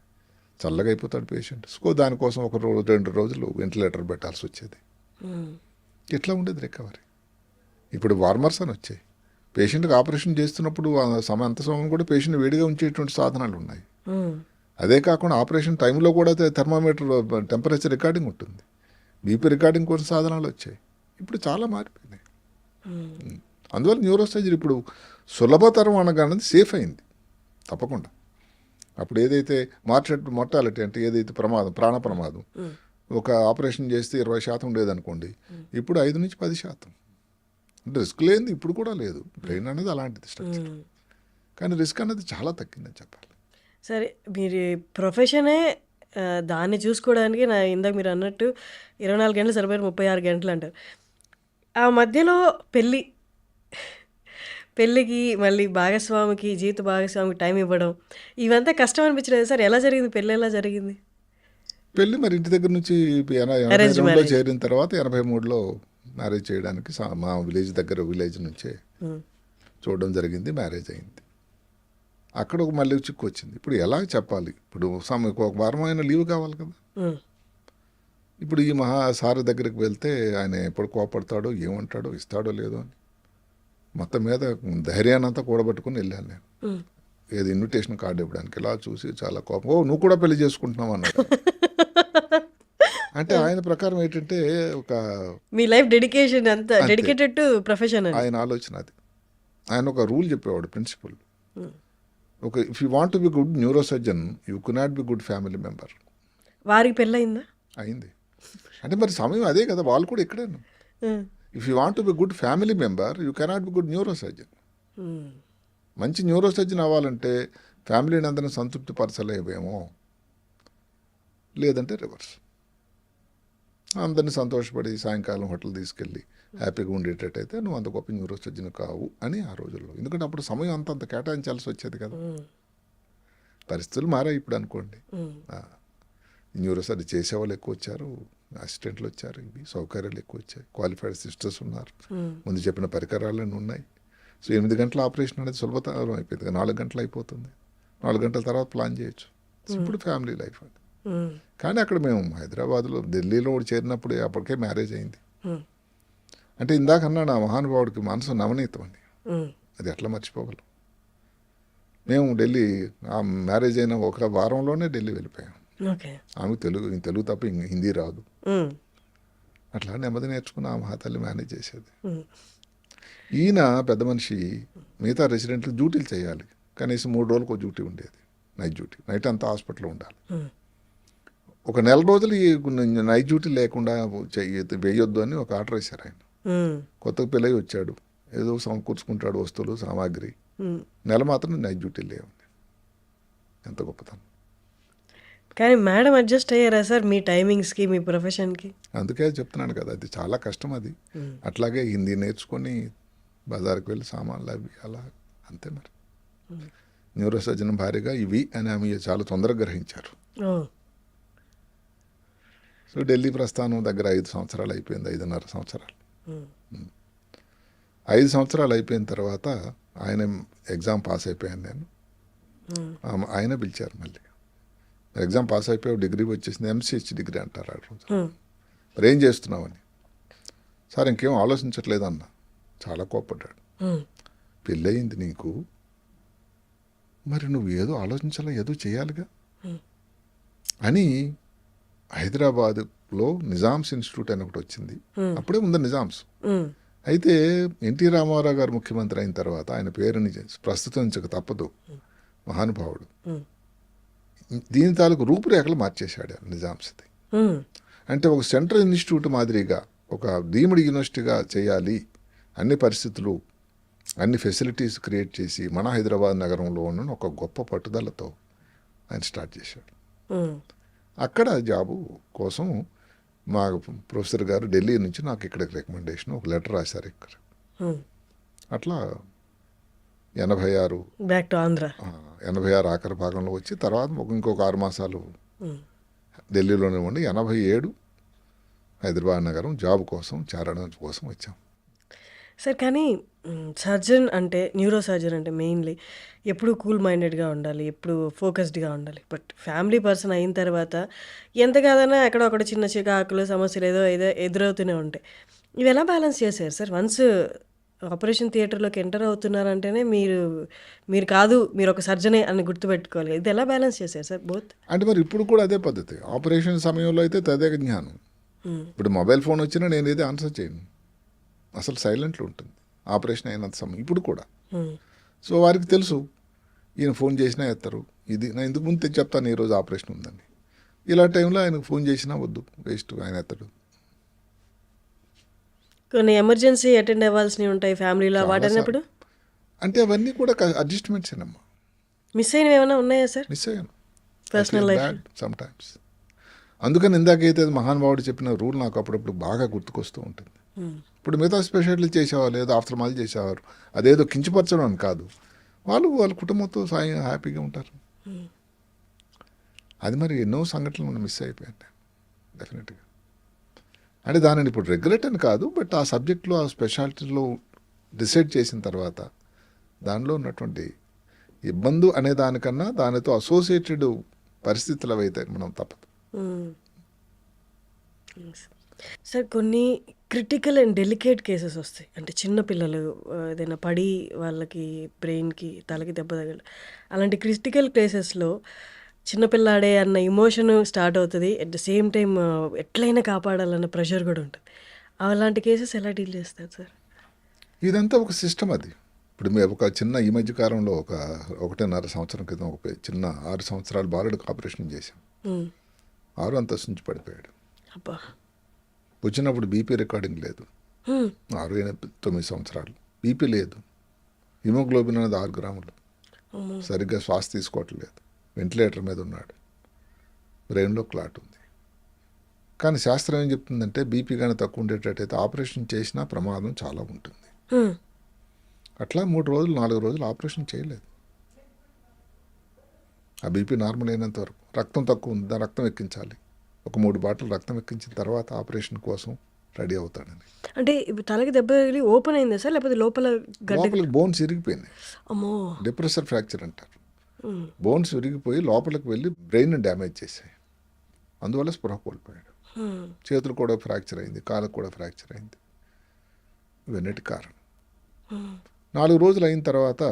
చల్లగా అయిపోతాడు పేషెంట్. సో దానికోసం 1-2 రోజులు వెంటిలేటర్ పెట్టాల్సి వచ్చేది. ఎట్లా ఉండేది రికవరీ. ఇప్పుడు వార్మర్స్ అని వచ్చాయి. పేషెంట్కి ఆపరేషన్ చేస్తున్నప్పుడు అంత సమయం కూడా పేషెంట్ వేడిగా ఉంచేటువంటి సాధనాలు ఉన్నాయి. అదే కాకుండా ఆపరేషన్ టైంలో కూడా థర్మామీటర్ టెంపరేచర్ రికార్డింగ్ ఉంటుంది, బీపీ రికార్డింగ్ కోసం సాధనాలు వచ్చాయి. ఇప్పుడు చాలా మారిపోయినాయి. అందువల్ల న్యూరో సర్జరీ ఇప్పుడు సులభతరం అనగానే సేఫ్ అయింది తప్పకుండా. అప్పుడు ఏదైతే మార్టాలిటీ అంటే ఏదైతే ప్రాణ ప్రమాదం, ఒక ఆపరేషన్ చేస్తే 20% ఉండేదనుకోండి, ఇప్పుడు 5-10%. అంటే రిస్క్ లేనిది ఇప్పుడు కూడా లేదు. బ్రెయిన్ అనేది అలాంటిది స్ట్రక్చర్, కానీ రిస్క్ అనేది చాలా తగ్గిందని చెప్పాలి. సరే, మీరు ప్రొఫెషనే దాన్ని చూసుకోవడానికి ఇందాక మీరు అన్నట్టు 24 గంటలు సరిపోయారు, 36 గంటలు అంటారు. ఆ మధ్యలో పెళ్ళికి మళ్ళీ భాగస్వామికి, జీవిత భాగస్వామికి టైం ఇవ్వడం, ఇవంతా కష్టం అనిపించలేదు సార్? ఎలా జరిగింది పెళ్ళి? ఎలా జరిగింది పెళ్ళి? మరి ఇంటి దగ్గర నుంచి 82లో చేరిన తర్వాత 83లో మ్యారేజ్ చేయడానికి మా విలేజ్ నుంచే చూడడం జరిగింది. మ్యారేజ్ అయింది. అక్కడ మళ్ళీ చిక్కు వచ్చింది. ఇప్పుడు ఎలా చెప్పాలి, ఇప్పుడు ఒక వారమైన లీవ్ కావాలి కదా. ఇప్పుడు ఈ సార్ దగ్గరికి వెళ్తే ఆయన ఎప్పుడు కోపడతాడో, ఏమంటాడో, ఇస్తాడో లేదో అని మొత్తం మీద ధైర్యాన్ని అంతా కూడబెట్టుకుని వెళ్ళాను నేను. ఏది ఇన్విటేషన్ కార్డు ఇవ్వడానికి ఇలా చూసి చాలా కోపం, ఓ నువ్వు కూడా పెళ్లి చేసుకుంటున్నావు అన్నాడు. అంటే ఆయన ప్రకారం ఏంటంటే ఒక మీ లైఫ్ డెడికేషన్ అంతా డెడికేటెడ్ టు ప్రొఫెషన్, ఆయన ఆలోచన అది. ఆయన ఒక రూల్ చెప్పేవాడు, ప్రిన్సిపల్. ఒక if you want to be good neuro surgeon, you cannot be good family member. వారికి పెళ్ళయిందా? అయింది. అంటే మరి సమయం అదే కదా, వాళ్ళు కూడా ఇక్కడే. If you want to be good family member, you cannot be good neuro surgeon. మంచి న్యూరో సర్జన్ అవ్వాలంటే ఫ్యామిలీని అందరినీ సంతృప్తి పరచలేవేమో, లేదంటే రివర్స్. అందరినీ సంతోషపడి సాయంకాలం హోటల్ తీసుకెళ్ళి హ్యాపీగా ఉండేటట్టయితే నువ్వు అంత గొప్ప న్యూరో సర్జన్ కావు అని ఆ రోజుల్లో. ఎందుకంటే అప్పుడు సమయం అంత కేటాయించాల్సి వచ్చేది కదా. పరిస్థితులు మారాయి ఇప్పుడు అనుకోండి. న్యూరో సర్జరీ చేసేవాళ్ళు ఎక్కువ వచ్చారు, అసిస్టెంట్లు వచ్చారు, ఇవి సౌకర్యాలు ఎక్కువ వచ్చాయి, క్వాలిఫైడ్ సిస్టర్స్ ఉన్నారు, ముందు చెప్పిన పరికరాలన్నీ ఉన్నాయి. సో 8 గంటల ఆపరేషన్ అనేది సులభతరం అయిపోయింది, 4 గంటలు అయిపోతుంది. 4 గంటల తర్వాత ప్లాన్ చేయొచ్చు. ఇప్పుడు ఫ్యామిలీ లైఫ్ అది. కానీ అక్కడ మేము హైదరాబాద్లో, ఢిల్లీలో కూడా చేరినప్పుడు అప్పటికే మ్యారేజ్ అయింది. అంటే ఇందాక అన్నాడు ఆ మహానుభావుడికి మనసు నవనీతం అని, అది ఎట్లా మర్చిపోగలం. మేము ఢిల్లీ మ్యారేజ్ అయిన ఒక వారంలోనే ఢిల్లీ వెళ్ళిపోయాం. ఆమె తెలుగు తప్ప హిందీ రాదు. అట్లా నెమ్మది నేర్చుకుని ఆ మహాతల్లి మేనేజ్ చేసేది. ఈయన పెద్ద మనిషి మిగతా రెసిడెంట్లు డ్యూటీలు చేయాలి, కనీసం 3 రోజులకు డ్యూటీ ఉండేది, నైట్ డ్యూటీ. నైట్ అంతా హాస్పిటల్లో ఉండాలి. ఒక నెల రోజులు ఈ నైట్ డ్యూటీ లేకుండా వేయొద్దు అని ఒక ఆర్డర్ వేశారు ఆయన. కొత్తగా పెళ్ళై వచ్చాడు, ఏదో సమకూర్చుకుంటాడు వస్తువులు సామాగ్రి, నెల మాత్రం నైట్ డ్యూటీ లేవు. ఎంత గొప్పతనం. కానీ మేడం అడ్జస్ట్ అయ్యారా సార్ మీ టైమింగ్స్కి, మీ ప్రొఫెషన్కి? అందుకే చెప్తున్నాను కదా, అది చాలా కష్టం అది. అట్లాగే హిందీ నేర్చుకొని బజార్కి వెళ్ళి సామాన్లు అవి అలా అంతే. మరి న్యూరో సర్జన్ భార్యగా ఇవి అని ఆమె చాలా తొందరగా గ్రహించారు. సో ఢిల్లీ ప్రస్థానం దగ్గర 5 సంవత్సరాలు అయిపోయింది, 5.5 సంవత్సరాలు. 5 సంవత్సరాలు అయిపోయిన తర్వాత ఆయన ఎగ్జామ్ పాస్ అయిపోయాను నేను. ఆయన పిలిచారు మళ్ళీ, ఎగ్జామ్ పాస్ అయిపోయావు, డిగ్రీ వచ్చేసింది, MCH డిగ్రీ అంటారు ఆ రోజు. మరి ఏం చేస్తున్నావని. సార్ ఇంకేం ఆలోచించట్లేదు అన్న. చాలా కోప్పడ్డాడు. పెళ్ళయింది నీకు, మరి నువ్వు ఏదో ఆలోచించాలా, ఏదో చేయాలిగా అని హైదరాబాద్లో నిజామ్స్ ఇన్స్టిట్యూట్ అని ఒకటి వచ్చింది. అప్పుడే ఉంది నిజామ్స్. అయితే ఎన్టీ రామారావు గారు ముఖ్యమంత్రి అయిన తర్వాత ఆయన పేరుని ప్రస్తుతించక తప్పదు, మహానుభావుడు. దీని తాలూకు రూపురేఖలు మార్చేశాడు నిజామ్స్ది. అంటే ఒక సెంట్రల్ ఇన్స్టిట్యూట్ మాదిరిగా ఒక డీమ్డ్ యూనివర్సిటీగా చేయాలి, అన్ని పరిస్థితులు అన్ని ఫెసిలిటీస్ క్రియేట్ చేసి మన హైదరాబాద్ నగరంలో ఉన్న ఒక గొప్ప పట్టుదలతో ఆయన స్టార్ట్ చేశాడు. అక్కడ జాబు కోసం మా ప్రొఫెసర్ గారు ఢిల్లీ నుంచి నాకు ఇక్కడికి రికమెండేషన్ ఒక లెటర్ రాశారు ఇక్కడ. అట్లా 86 బ్యాక్ టు ఆంధ్ర, 86 ఆఖరి భాగంలో వచ్చి తర్వాత ఇంకొక 6 మాసాలు ఢిల్లీలోనే ఉండి 87 హైదరాబాద్ నగరం జాబ్ కోసం చేరడం కోసం వచ్చాం. సార్ కానీ సర్జన్ అంటే, న్యూరో సర్జన్ అంటే మెయిన్లీ ఎప్పుడు కూల్ మైండెడ్గా ఉండాలి, ఎప్పుడు ఫోకస్డ్గా ఉండాలి. బట్ ఫ్యామిలీ పర్సన్ అయిన తర్వాత ఎంత కాదన్నా ఎక్కడో ఒకటి చిన్న చికాకులు సమస్యలు ఏదో ఎదురవుతూనే ఉంటాయి. ఇవి ఎలా బ్యాలెన్స్ చేశారు సార్? వన్స్ ఆపరేషన్ థియేటర్లోకి ఎంటర్ అవుతున్నారంటేనే మీరు కాదు, మీరు ఒక సర్జనే అని గుర్తుపెట్టుకోవాలి. ఇది ఎలా బ్యాలెన్స్ చేశారు సార్ బోత్? అంటే మరి ఇప్పుడు కూడా అదే పద్ధతి. ఆపరేషన్ సమయంలో అయితే తదేక జ్ఞానం. ఇప్పుడు మొబైల్ ఫోన్ వచ్చినా నేను ఏది ఆన్సర్ చేయను, అసలు సైలెంట్లో ఉంటుంది ఆపరేషన్ అయినంత సమయం. ఇప్పుడు కూడా సో వారికి తెలుసు, ఈయన ఫోన్ చేసినా ఎత్తారు. ఇది నా ఇందుకు ముందు చెప్తాను ఈరోజు ఆపరేషన్ ఉందని. ఇలా టైంలో ఆయనకు ఫోన్ చేసినా వద్దు, వేస్ట్, ఆయన ఎత్తాడు. కొన్ని ఎమర్జెన్సీ అటెండ్ అవ్వాల్సినవి ఉంటాయి ఫ్యామిలీలో, వాటన్నప్పుడు అంటే అవన్నీ కూడా అడ్జస్ట్మెంట్స్ ఏనమ్మా. మిస్ అయినవి ఏమైనా ఉన్నాయా సార్ మిస్ అయ్యాను పర్సనల్ లైఫ్? Some times. అందుకని ఇందాకైతే మహానుభావుడు చెప్పిన రూల్ నాకు అప్పుడప్పుడు బాగా గుర్తుకొస్తూ ఉంటుంది. ఇప్పుడు మిగతా స్పెషాలిటీ చేసేవాళ్ళు ఏదో ఆఫ్టర్మాల్ చేసేవారు, అదేదో కించపరచడం అని కాదు, వాళ్ళ కుటుంబంతో హ్యాపీగా ఉంటారు. అది మరి ఎన్నో సంఘటనలు మిస్ అయిపోయాను డెఫినెట్గా. అంటే దానిని ఇప్పుడు రెగ్యులేట్ అని కాదు, బట్ ఆ సబ్జెక్ట్లో ఆ స్పెషాలిటీలో డిసైడ్ చేసిన తర్వాత దానిలో ఉన్నటువంటి ఇబ్బంది అనే దానికన్నా దానితో అసోసియేటెడ్ పరిస్థితులు అవైతే మనం తప్పదు. సార్ కొన్ని క్రిటికల్ అండ్ డెలికేట్ కేసెస్ వస్తాయి. అంటే చిన్నపిల్లలు ఏదైనా పడి వాళ్ళకి బ్రెయిన్కి తలకి దెబ్బ తగలడం, అలాంటి క్రిటికల్ కేసెస్లో చిన్నపిల్లాడే అన్న ఇమోషన్ స్టార్ట్ అవుతుంది. అట్ ద సేమ్ టైం ఎట్లయినా కాపాడాలన్న ప్రెషర్ కూడా ఉంటుంది. అలాంటి కేసెస్ ఎలా డీల్ చేస్తారు సార్? ఇదంతా ఒక సిస్టమ్. అది ఇప్పుడు మేము ఒక చిన్న ఈ మధ్య కాలంలో 1.5 సంవత్సరం క్రితం ఒక చిన్న 6 సంవత్సరాల బాలుడికి ఆపరేషన్ చేశాం. 6 అంతస్తు నుంచి పడిపోయాడు. అబ్బా. వచ్చినప్పుడు బీపీ రికార్డింగ్ లేదు. 6-9 సంవత్సరాలు బీపీ లేదు, హిమోగ్లోబిన్ అనేది 6 గ్రాములు, సరిగ్గా శ్వాస తీసుకోవట్లేదు, వెంటిలేటర్ మీద ఉన్నాడు, బ్రెయిన్లో క్లాట్ ఉంది. కానీ శాస్త్రం ఏం చెప్తుందంటే బీపీ కానీ తక్కువ ఉండేటట్టయితే ఆపరేషన్ చేసినా ప్రమాదం చాలా ఉంటుంది. అట్లా 3 రోజులు 4 రోజులు ఆపరేషన్ చేయలేదు. ఆ బీపీ నార్మల్ అయినంత వరకు. రక్తం తక్కువ ఉంది, దాని రక్తం ఎక్కించాలి, ఒక 3 బాటిల్ రక్తం ఎక్కించిన తర్వాత ఆపరేషన్ కోసం రెడీ అవుతాడని. అంటే తలకి దెబ్బ తగిలి ఓపెన్ అయిందా సార్, లేకపోతే లోపలికి బోన్స్ ఇరిగిపోయినాయి. అమ్మో. డిప్రెసర్ ఫ్రాక్చర్ అంటారు. బోన్స్ విరిగిపోయి లోపలికి వెళ్ళి బ్రెయిన్ డ్యామేజ్ చేశాయి. అందువల్ల స్పృహ కోల్పోయాడు. చేతులు కూడా ఫ్రాక్చర్ అయింది, కాళ్ళకు కూడా ఫ్రాక్చర్ అయింది. ఇవన్నిటి కారణం. 4 రోజులు అయిన తర్వాత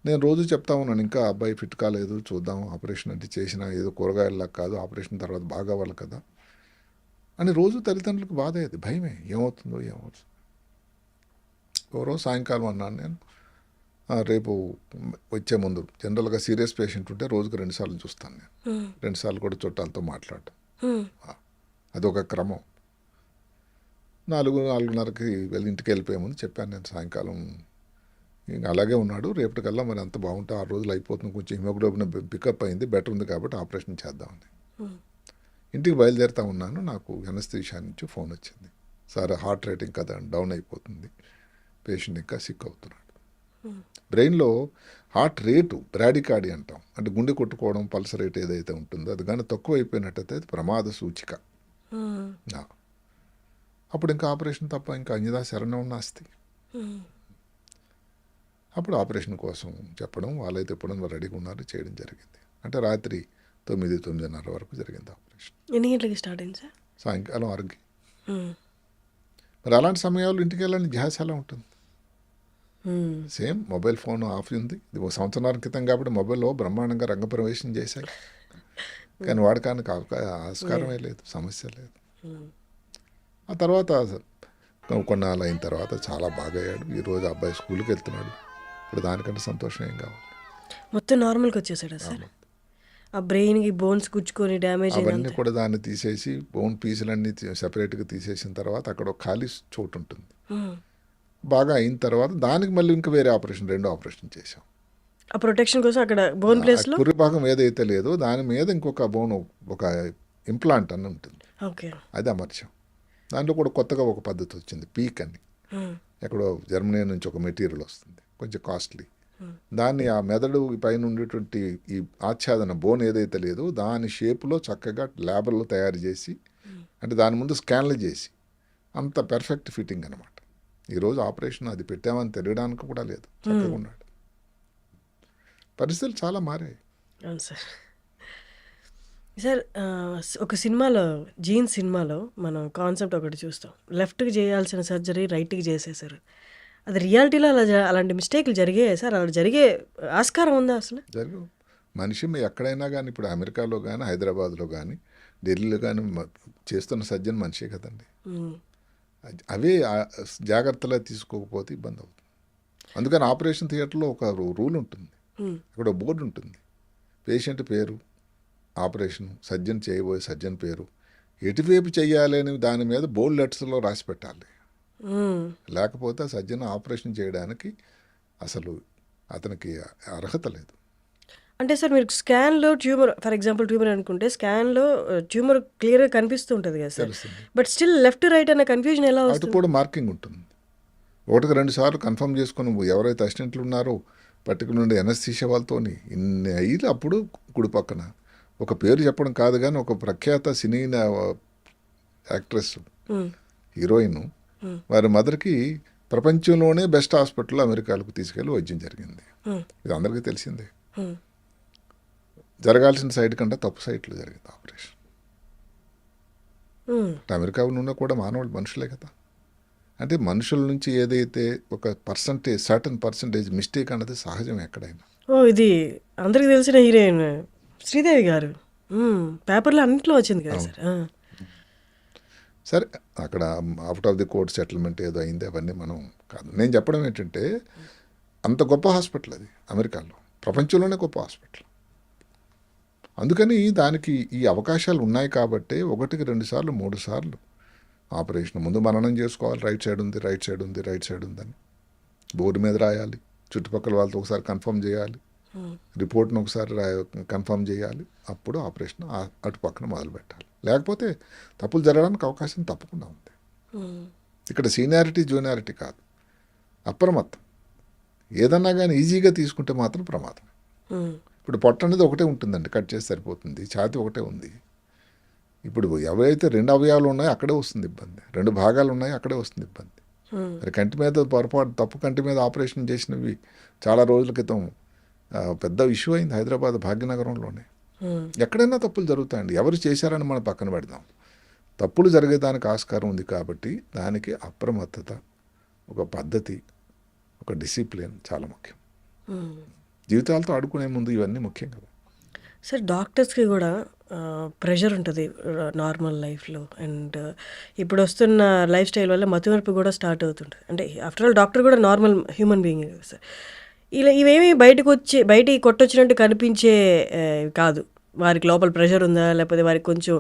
నేను రోజు చెప్తా ఉన్నాను, ఇంకా అబ్బాయి ఫిట్ కాలేదు, చూద్దాం, ఆపరేషన్ అంటే చేసినా ఏదో కూరగాయల్లా కాదు, ఆపరేషన్ తర్వాత బాగా అవ్వాలి కదా అని రోజు తల్లిదండ్రులకు బాధ అయ్యేది, భయమే, ఏమవుతుందో. రోజు సాయంకాలం అన్నాను నేను, రేపు వచ్చే ముందు జనరల్గా సీరియస్ పేషెంట్ ఉంటే రోజుకు 2 సార్లు చూస్తాను నేను, 2 సార్లు కూడా చుట్టాలతో మాట్లాడటం. అదొక క్రమం. 4:30కి ఇంటికి వెళ్ళిపోయే ముందు చెప్పాను నేను సాయంకాలం ఇంక అలాగే ఉన్నాడు, రేపటికల్లా మరి అంత బాగుంటే 6 రోజులు అయిపోతుంది, కొంచెం హిమోగ్లోబిన్ పికప్ అయింది, బెటర్ ఉంది కాబట్టి ఆపరేషన్ చేద్దామని. ఇంటికి బయలుదేరుతా ఉన్నాను, నాకు ఎనస్థీషియా నుంచి ఫోన్ వచ్చింది. సార్ హార్ట్ రేటింగ్ కదా డౌన్ అయిపోతుంది, పేషెంట్ ఇంకా సిక్ అవుతున్నాడు. బ్రెయిన్లో హార్ట్ రేటు బ్రాడికార్డి అంటాం, అంటే గుండె కొట్టుకోవడం పల్స్ రేట్ ఏదైతే ఉంటుందో అది కానీ తక్కువ అయిపోయినట్టయితే అది ప్రమాద సూచిక. అప్పుడు ఇంకా ఆపరేషన్ తప్ప ఇంకా అన్యదా శరణం నాస్తి. అప్పుడు ఆపరేషన్ కోసం చెప్పడం, వాళ్ళైతే ఎప్పుడన్నా రెడీగా ఉన్నారు, చేయడం జరిగింది. అంటే రాత్రి 9-9:30 వరకు జరిగింది ఆపరేషన్. ఎన్ని గంటలకి స్టార్ట్ అయింది సార్? సాయంకాలం 6కి. మరి అలాంటి సమయాల్లో ఇంటికి వెళ్ళాలని ధ్యాస ఎలా ఉంటుంది? సేమ్ మొబైల్ ఫోన్ ఆఫ్ ఉంది. ఇది 1 సంవత్సరాల క్రితం కాబట్టి మొబైల్లో బ్రహ్మాండంగా రంగప్రవేశం చేశాయి, కానీ వాడకానికి ఆస్కారమే లేదు, సమస్య లేదు. ఆ తర్వాత కొన్నాళ్ళు అయిన తర్వాత చాలా బాగా అయ్యాడు. ఈరోజు అబ్బాయి స్కూల్కి వెళ్తున్నాడు. ఇప్పుడు దానికంటే సంతోషం ఏం కావాలి? మొత్తం నార్మల్కి వచ్చేసాడా సార్? ఆ బ్రెయిన్కి బోన్స్ గుచ్చుకొని డ్యామేజ్ అవన్నీ కూడా దాన్ని తీసేసి బోన్ పీసులన్నీ సెపరేట్గా తీసేసిన తర్వాత అక్కడ ఒక ఖాళీ చోటు ఉంటుంది. బాగా అయిన తర్వాత దానికి మళ్ళీ ఇంకా వేరే ఆపరేషన్, 2 ఆపరేషన్ చేశాం. ఆ ప్రొటెక్షన్ కోసం అక్కడ బోన్ ప్లేస్లో పుర్రి భాగం ఏదైతే లేదో దాని మీద ఇంకొక బోన్, ఒక ఇంప్లాంట్ అని ఉంటుంది, ఓకే, అది అమర్చాం. దాంట్లో కూడా కొత్తగా ఒక పద్ధతి వచ్చింది, పీక్ అని. ఎక్కడో జర్మనీ నుంచి ఒక మెటీరియల్ వస్తుంది, కొంచెం కాస్ట్లీ. దాన్ని ఆ మెదడు పైన ఉండేటువంటి ఈ ఆచ్ఛాదన బోన్ ఏదైతే లేదో దాని షేప్లో చక్కగా ల్యాబ్లో తయారు చేసి, అంటే దాని ముందు స్కాన్లు చేసి అంత పెర్ఫెక్ట్ ఫిట్టింగ్ అనమాట. ఈరోజు ఆపరేషన్ అది పెట్టామని తెలియడానికి కూడా లేదు, చక్కగా ఉన్నాడు. పరిస్థితులు చాలా మారాయి. అవును సార్. సార్ ఒక సినిమాలో, జీన్ సినిమాలో మనం కాన్సెప్ట్ ఒకటి చూస్తాం, లెఫ్ట్కి చేయాల్సిన సర్జరీ రైట్కి చేసేసారు. అది రియాలిటీలో అలాంటి మిస్టేక్లు జరిగాయి సార్? అలా జరిగే ఆస్కారం ఉందా అసలు? జరుగు. మనిషి ఎక్కడైనా కానీ, ఇప్పుడు అమెరికాలో కానీ, హైదరాబాద్లో కానీ, ఢిల్లీలో కానీ చేస్తున్న సర్జన్ మనిషే కదండి. అవే జాగ్రత్తలు తీసుకోకపోతే ఇబ్బంది అవుతుంది. అందుకని ఆపరేషన్ థియేటర్లో ఒక రూల్ ఉంటుంది, ఇక్కడ బోర్డు ఉంటుంది, పేషెంట్ పేరు, ఆపరేషన్, సర్జన్ చేయబోయే సర్జన్ పేరు, ఎటువైపు చేయాలి అని దాని మీద బోల్డ్ లెటర్స్లో రాసి పెట్టాలి. లేకపోతే సర్జన్ ఆపరేషన్ చేయడానికి అసలు అతనికి అర్హత లేదు. అంటే సార్ మీరు స్కాన్లో ట్యూమర్, ఫర్ ఎగ్జాంపుల్ ట్యూమర్ అనుకుంటే స్కాన్లో ట్యూమర్ క్లియర్గా కనిపిస్తూ ఉంటుంది కదా sir, but still left right అన్న కన్ఫ్యూజన్ ఎలా అటు వస్తుంది? కూడా మార్కింగ్ ఉంటుంది. 1-2 సార్లు కన్ఫర్మ్ చేసుకుని ఎవరైతే అసిస్టెంట్లు ఉన్నారో పర్టికులర్ నుండి ఎనస్థీషియా వాళ్ళతో ఇన్ని అయ్యి అప్పుడు కుడి పక్కన ఒక పేరు చెప్పడం కాదు కానీ ఒక ప్రఖ్యాత సినీ యాక్ట్రెస్, హీరోయిన్, వారి మదర్కి ప్రపంచంలోనే బెస్ట్ హాస్పిటల్ అమెరికాలకు తీసుకెళ్ళి వైద్యం జరిగింది. ఇది అందరికీ తెలిసిందే. జరగాల్సిన సైడ్ కంటే తప్పు సైట్లో జరిగింది ఆపరేషన్. అమెరికా నుండి కూడా మానవులు మనుషులే కదా. అంటే మనుషుల నుంచి ఏదైతే ఒక సర్టన్ పర్సంటేజ్ మిస్టేక్ అన్నది సహజం ఎక్కడైనా. ఇది అందరికి తెలిసిన హీరోయిన్ శ్రీదేవి గారు పేపర్లో అన్నింటిలో వచ్చింది కదా సార్. సరే, అక్కడ out of the court settlement ఏదో అయింది, అవన్నీ మనం కాదు. నేను చెప్పడం ఏంటంటే అంత గొప్ప హాస్పిటల్ అది అమెరికాలో, ప్రపంచంలోనే గొప్ప హాస్పిటల్. అందుకని దానికి ఈ అవకాశాలు ఉన్నాయి కాబట్టి 1-2 సార్లు 3 సార్లు ఆపరేషన్ ముందు మననం చేసుకోవాలి, రైట్ సైడ్ ఉంది, రైట్ సైడ్ ఉంది, రైట్ సైడ్ ఉందని బోర్డు మీద రాయాలి, చుట్టుపక్కల వాళ్ళతో ఒకసారి కన్ఫర్మ్ చేయాలి, రిపోర్ట్ను ఒకసారి కన్ఫర్మ్ చేయాలి, అప్పుడు ఆపరేషన్ అటు పక్కన మొదలు పెట్టాలి. లేకపోతే తప్పులు జరగడానికి అవకాశం తప్పకుండా ఉంది. ఇక్కడ సీనియారిటీ జూనియారిటీ కాదు, అప్రమత్తం. ఏదన్నా కానీ ఈజీగా తీసుకుంటే మాత్రం ప్రమాదం. ఇప్పుడు పొట్ట అనేది ఒకటే ఉంటుందండి, కట్ చేసి సరిపోతుంది, ఛాతీ ఒకటే ఉంది. ఇప్పుడు ఎవరైతే 2 అవయవాలు ఉన్నాయో అక్కడే వస్తుంది ఇబ్బంది, 2 భాగాలు ఉన్నాయో అక్కడే వస్తుంది ఇబ్బంది. మరి కంటి మీద పొరపాటు, తప్పు కంటి మీద ఆపరేషన్ చేసినవి చాలా రోజుల క్రితం పెద్ద ఇష్యూ అయింది హైదరాబాద్ భాగ్యనగరంలోనే. ఎక్కడైనా తప్పులు జరుగుతాయండి, ఎవరు చేశారని మనం పక్కన పెడదాం. తప్పులు జరిగేదానికి ఆస్కారం ఉంది కాబట్టి దానికి అప్రమత్తత, ఒక పద్ధతి, ఒక డిసిప్లిన్ చాలా ముఖ్యం. జీవితాలతో ఆడుకునే ముందు ఇవన్నీ ముఖ్యం కదా సార్. డాక్టర్స్కి కూడా ప్రెషర్ ఉంటుంది నార్మల్ లైఫ్లో, అండ్ ఇప్పుడు వస్తున్న లైఫ్ స్టైల్ వల్ల మతిమరుపు కూడా స్టార్ట్ అవుతుంటుంది. అంటే ఆఫ్టర్ ఆల్ డాక్టర్ కూడా నార్మల్ హ్యూమన్ బీయింగ్ కదా సార్. ఇలా ఇవేమీ బయటికి కొట్టొచ్చినట్టు కనిపించే కాదు. వారికి లోపల ప్రెషర్ ఉందా, లేకపోతే వారికి కొంచెం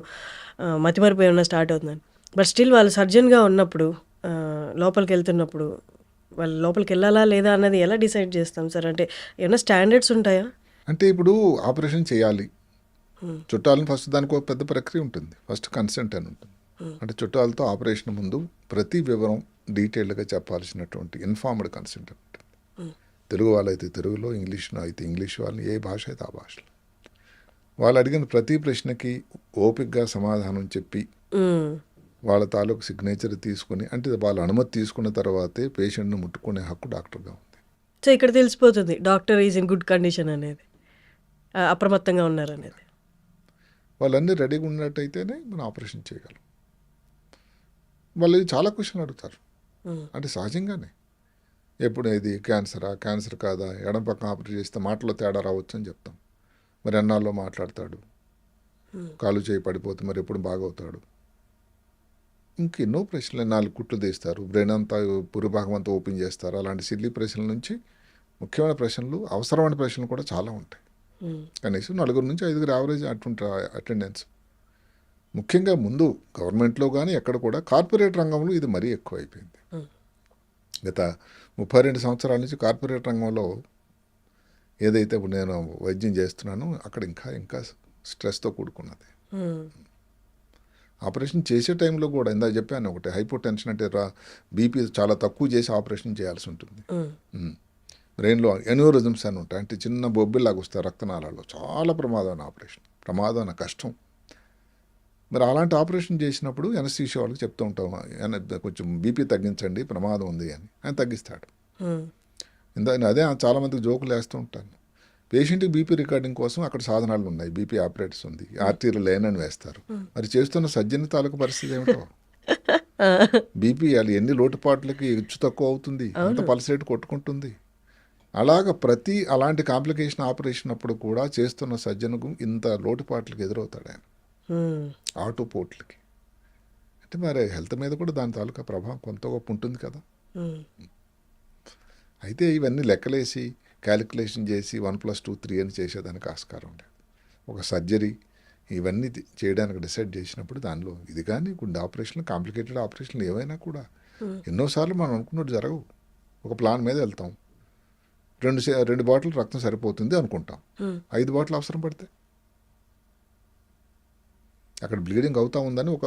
మతిమరుపు ఏమన్నా స్టార్ట్ అవుతుందని. బట్ స్టిల్ వాళ్ళు సర్జన్గా ఉన్నప్పుడు లోపలికి వెళ్తున్నప్పుడు వాళ్ళు లోపలికి వెళ్ళాలా లేదా అన్నది ఎలా డిసైడ్ చేస్తాం సార్? అంటే ఏమైనా స్టాండర్డ్స్ ఉంటాయా? అంటే ఇప్పుడు ఆపరేషన్ చేయాలి, చుట్టాలను ఫస్ట్ దానికి ఒక పెద్ద ప్రక్రియ ఉంటుంది. ఫస్ట్ కన్సెంట్ అని ఉంటుంది. అంటే చుట్టాలతో ఆపరేషన్ ముందు ప్రతి వివరం డీటెయిల్డ్గా చెప్పాల్సినటువంటి ఇన్ఫార్మ్డ్ కన్సెంట్ అని ఉంటుంది. తెలుగు వాళ్ళైతే తెలుగులో, ఇంగ్లీష్లో అయితే ఇంగ్లీష్, వాళ్ళని ఏ భాష అయితే ఆ భాషలో. వాళ్ళు అడిగిన ప్రతి ప్రశ్నకి ఓపికగా సమాధానం చెప్పి వాళ్ళ తాలూకు సిగ్నేచర్ తీసుకుని, అంటే వాళ్ళ అనుమతి తీసుకున్న తర్వాతే పేషెంట్ను ముట్టుకునే హక్కు డాక్టర్గా ఉంది. సో ఇక్కడ తెలిసిపోతుంది doctor is in good condition అనేది, అప్రమత్తంగా ఉన్నారనేది. వాళ్ళన్నీ రెడీగా ఉన్నట్టయితేనే మనం ఆపరేషన్ చేయగలం. వాళ్ళు చాలా క్వశ్చన్ అడుగుతారు. అంటే సహజంగానే ఎప్పుడు ఇది క్యాన్సర్ కాదా, ఎడం పక్కన ఆపరేట్ చేస్తే మాటలో తేడా రావచ్చు అని చెప్తాం. మరి ఎన్నాళ్ళలో మాట్లాడతాడు, కాలు చేయి పడిపోతే మరి ఎప్పుడు బాగవుతాడు, ఇంకెన్నో ప్రశ్నలు. 4 కుట్లు తీస్తారు, బ్రెయిన్ అంతా పురుభాగం అంతా ఓపెన్ చేస్తారు. అలాంటి సిల్లీ ప్రశ్నల నుంచి ముఖ్యమైన ప్రశ్నలు, అవసరమైన ప్రశ్నలు కూడా చాలా ఉంటాయి. కనీసం 4 నుంచి 5 యావరేజ్ అటువంటి అటెండెన్స్. ముఖ్యంగా ముందు గవర్నమెంట్లో కానీ ఎక్కడ కూడా కార్పొరేట్ రంగంలో ఇది మరీ ఎక్కువ అయిపోయింది. గత 32 సంవత్సరాల నుంచి కార్పొరేట్ రంగంలో ఏదైతే ఇప్పుడు నేను వైద్యం చేస్తున్నానో అక్కడ ఇంకా స్ట్రెస్తో కూడుకున్నది. ఆపరేషన్ చేసే టైంలో కూడా ఇందాక చెప్పాను ఒకటి, హైపోటెన్షన్ అంటే బీపీ చాలా తక్కువ చేసి ఆపరేషన్ చేయాల్సి ఉంటుంది. బ్రెయిన్లో ఎన్యూరిజమ్స్ అని ఉంటాయి, అంటే చిన్న బొబ్బిల్లాగా వస్తాయి రక్తనాళాల్లో. చాలా ప్రమాదమైన ఆపరేషన్, ప్రమాదమైన కష్టం. మరి అలాంటి ఆపరేషన్ చేసినప్పుడు ఎనస్థీషియా వాళ్ళకి చెప్తూ ఉంటాం, కొంచెం బీపీ తగ్గించండి, ప్రమాదం ఉంది అని. ఆయన తగ్గిస్తాడు. అదే చాలామందికి జోకులు వేస్తూ ఉంటాను. పేషెంట్కి బీపీ రికార్డింగ్ కోసం అక్కడ సాధనాలు ఉన్నాయి, బీపీ ఆపరేటర్స్ ఉంది, ఆర్టీలు లేనని వేస్తారు. మరి చేస్తున్న సర్జన్ తాలూకు పరిస్థితి ఏమిటో. బీపీ అది ఎన్ని లోటుపాట్లకి హెచ్చు తక్కువ అవుతుంది, అంత పల్స్ రేట్ కొట్టుకుంటుంది. అలాగ ప్రతి అలాంటి కాంప్లికేషన్ ఆపరేషన్ అప్పుడు కూడా చేస్తున్న సర్జన్కు ఇంత లోటుపాట్లకి ఎదురవుతాడు ఆయన, ఆటో పోర్ట్లకి. అంటే మరి హెల్త్ మీద కూడా దాని తాలూకా ప్రభావం కొంత గొప్ప ఉంటుంది కదా. అయితే ఇవన్నీ లెక్కలేసి క్యాలిక్యులేషన్ చేసి 1+2 3 అని చేసేదానికి ఆస్కారం లేదు. ఒక సర్జరీ ఇవన్నీ చేయడానికి డిసైడ్ చేసినప్పుడు దానిలో ఇది కానీ గుండె ఆపరేషన్లు, కాంప్లికేటెడ్ ఆపరేషన్లు ఏవైనా కూడా ఎన్నోసార్లు మనం అనుకున్నట్టు జరగవు. ఒక ప్లాన్ మీద వెళ్తాం, 2 బాటిల్ రక్తం సరిపోతుంది అనుకుంటాం, 5 బాటిల్ అవసరం పడితే అక్కడ బ్లీడింగ్ అవుతా ఉందని ఒక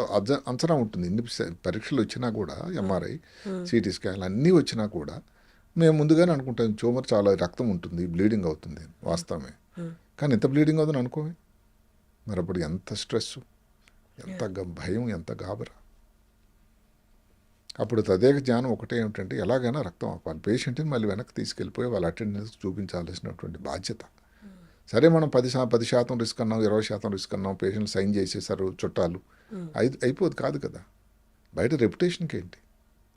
అంచనా ఉంటుంది. ఇన్ని పరీక్షలు వచ్చినా కూడా, ఎంఆర్ఐ, సిటీ స్కాన్ అన్నీ వచ్చినా కూడా మేము ముందుగానే అనుకుంటాం ట్యూమర్ చాలా రక్తం ఉంటుంది, బ్లీడింగ్ అవుతుంది, వాస్తవమే. కానీ ఎంత బ్లీడింగ్ అవుతుందని అనుకోమే. మరి అప్పుడు ఎంత స్ట్రెస్, ఎంత భయం, ఎంత గాబరా. అప్పుడు తదేక జ్ఞానం ఒకటే ఏమిటంటే ఎలాగైనా రక్తం ఆపాలి, పేషెంట్ని మళ్ళీ వెనక్కి తీసుకెళ్ళిపోయి వాళ్ళ అటెండెన్స్ చూపించాల్సినటువంటి బాధ్యత. సరే మనం 10% రిస్క్ అన్నాం, 20% రిస్క్ అన్నాం, పేషెంట్ సైన్ చేసేసారు చుట్టాలు, అయిపోదు కాదు కదా. బయట రెప్యుటేషన్కి ఏంటి,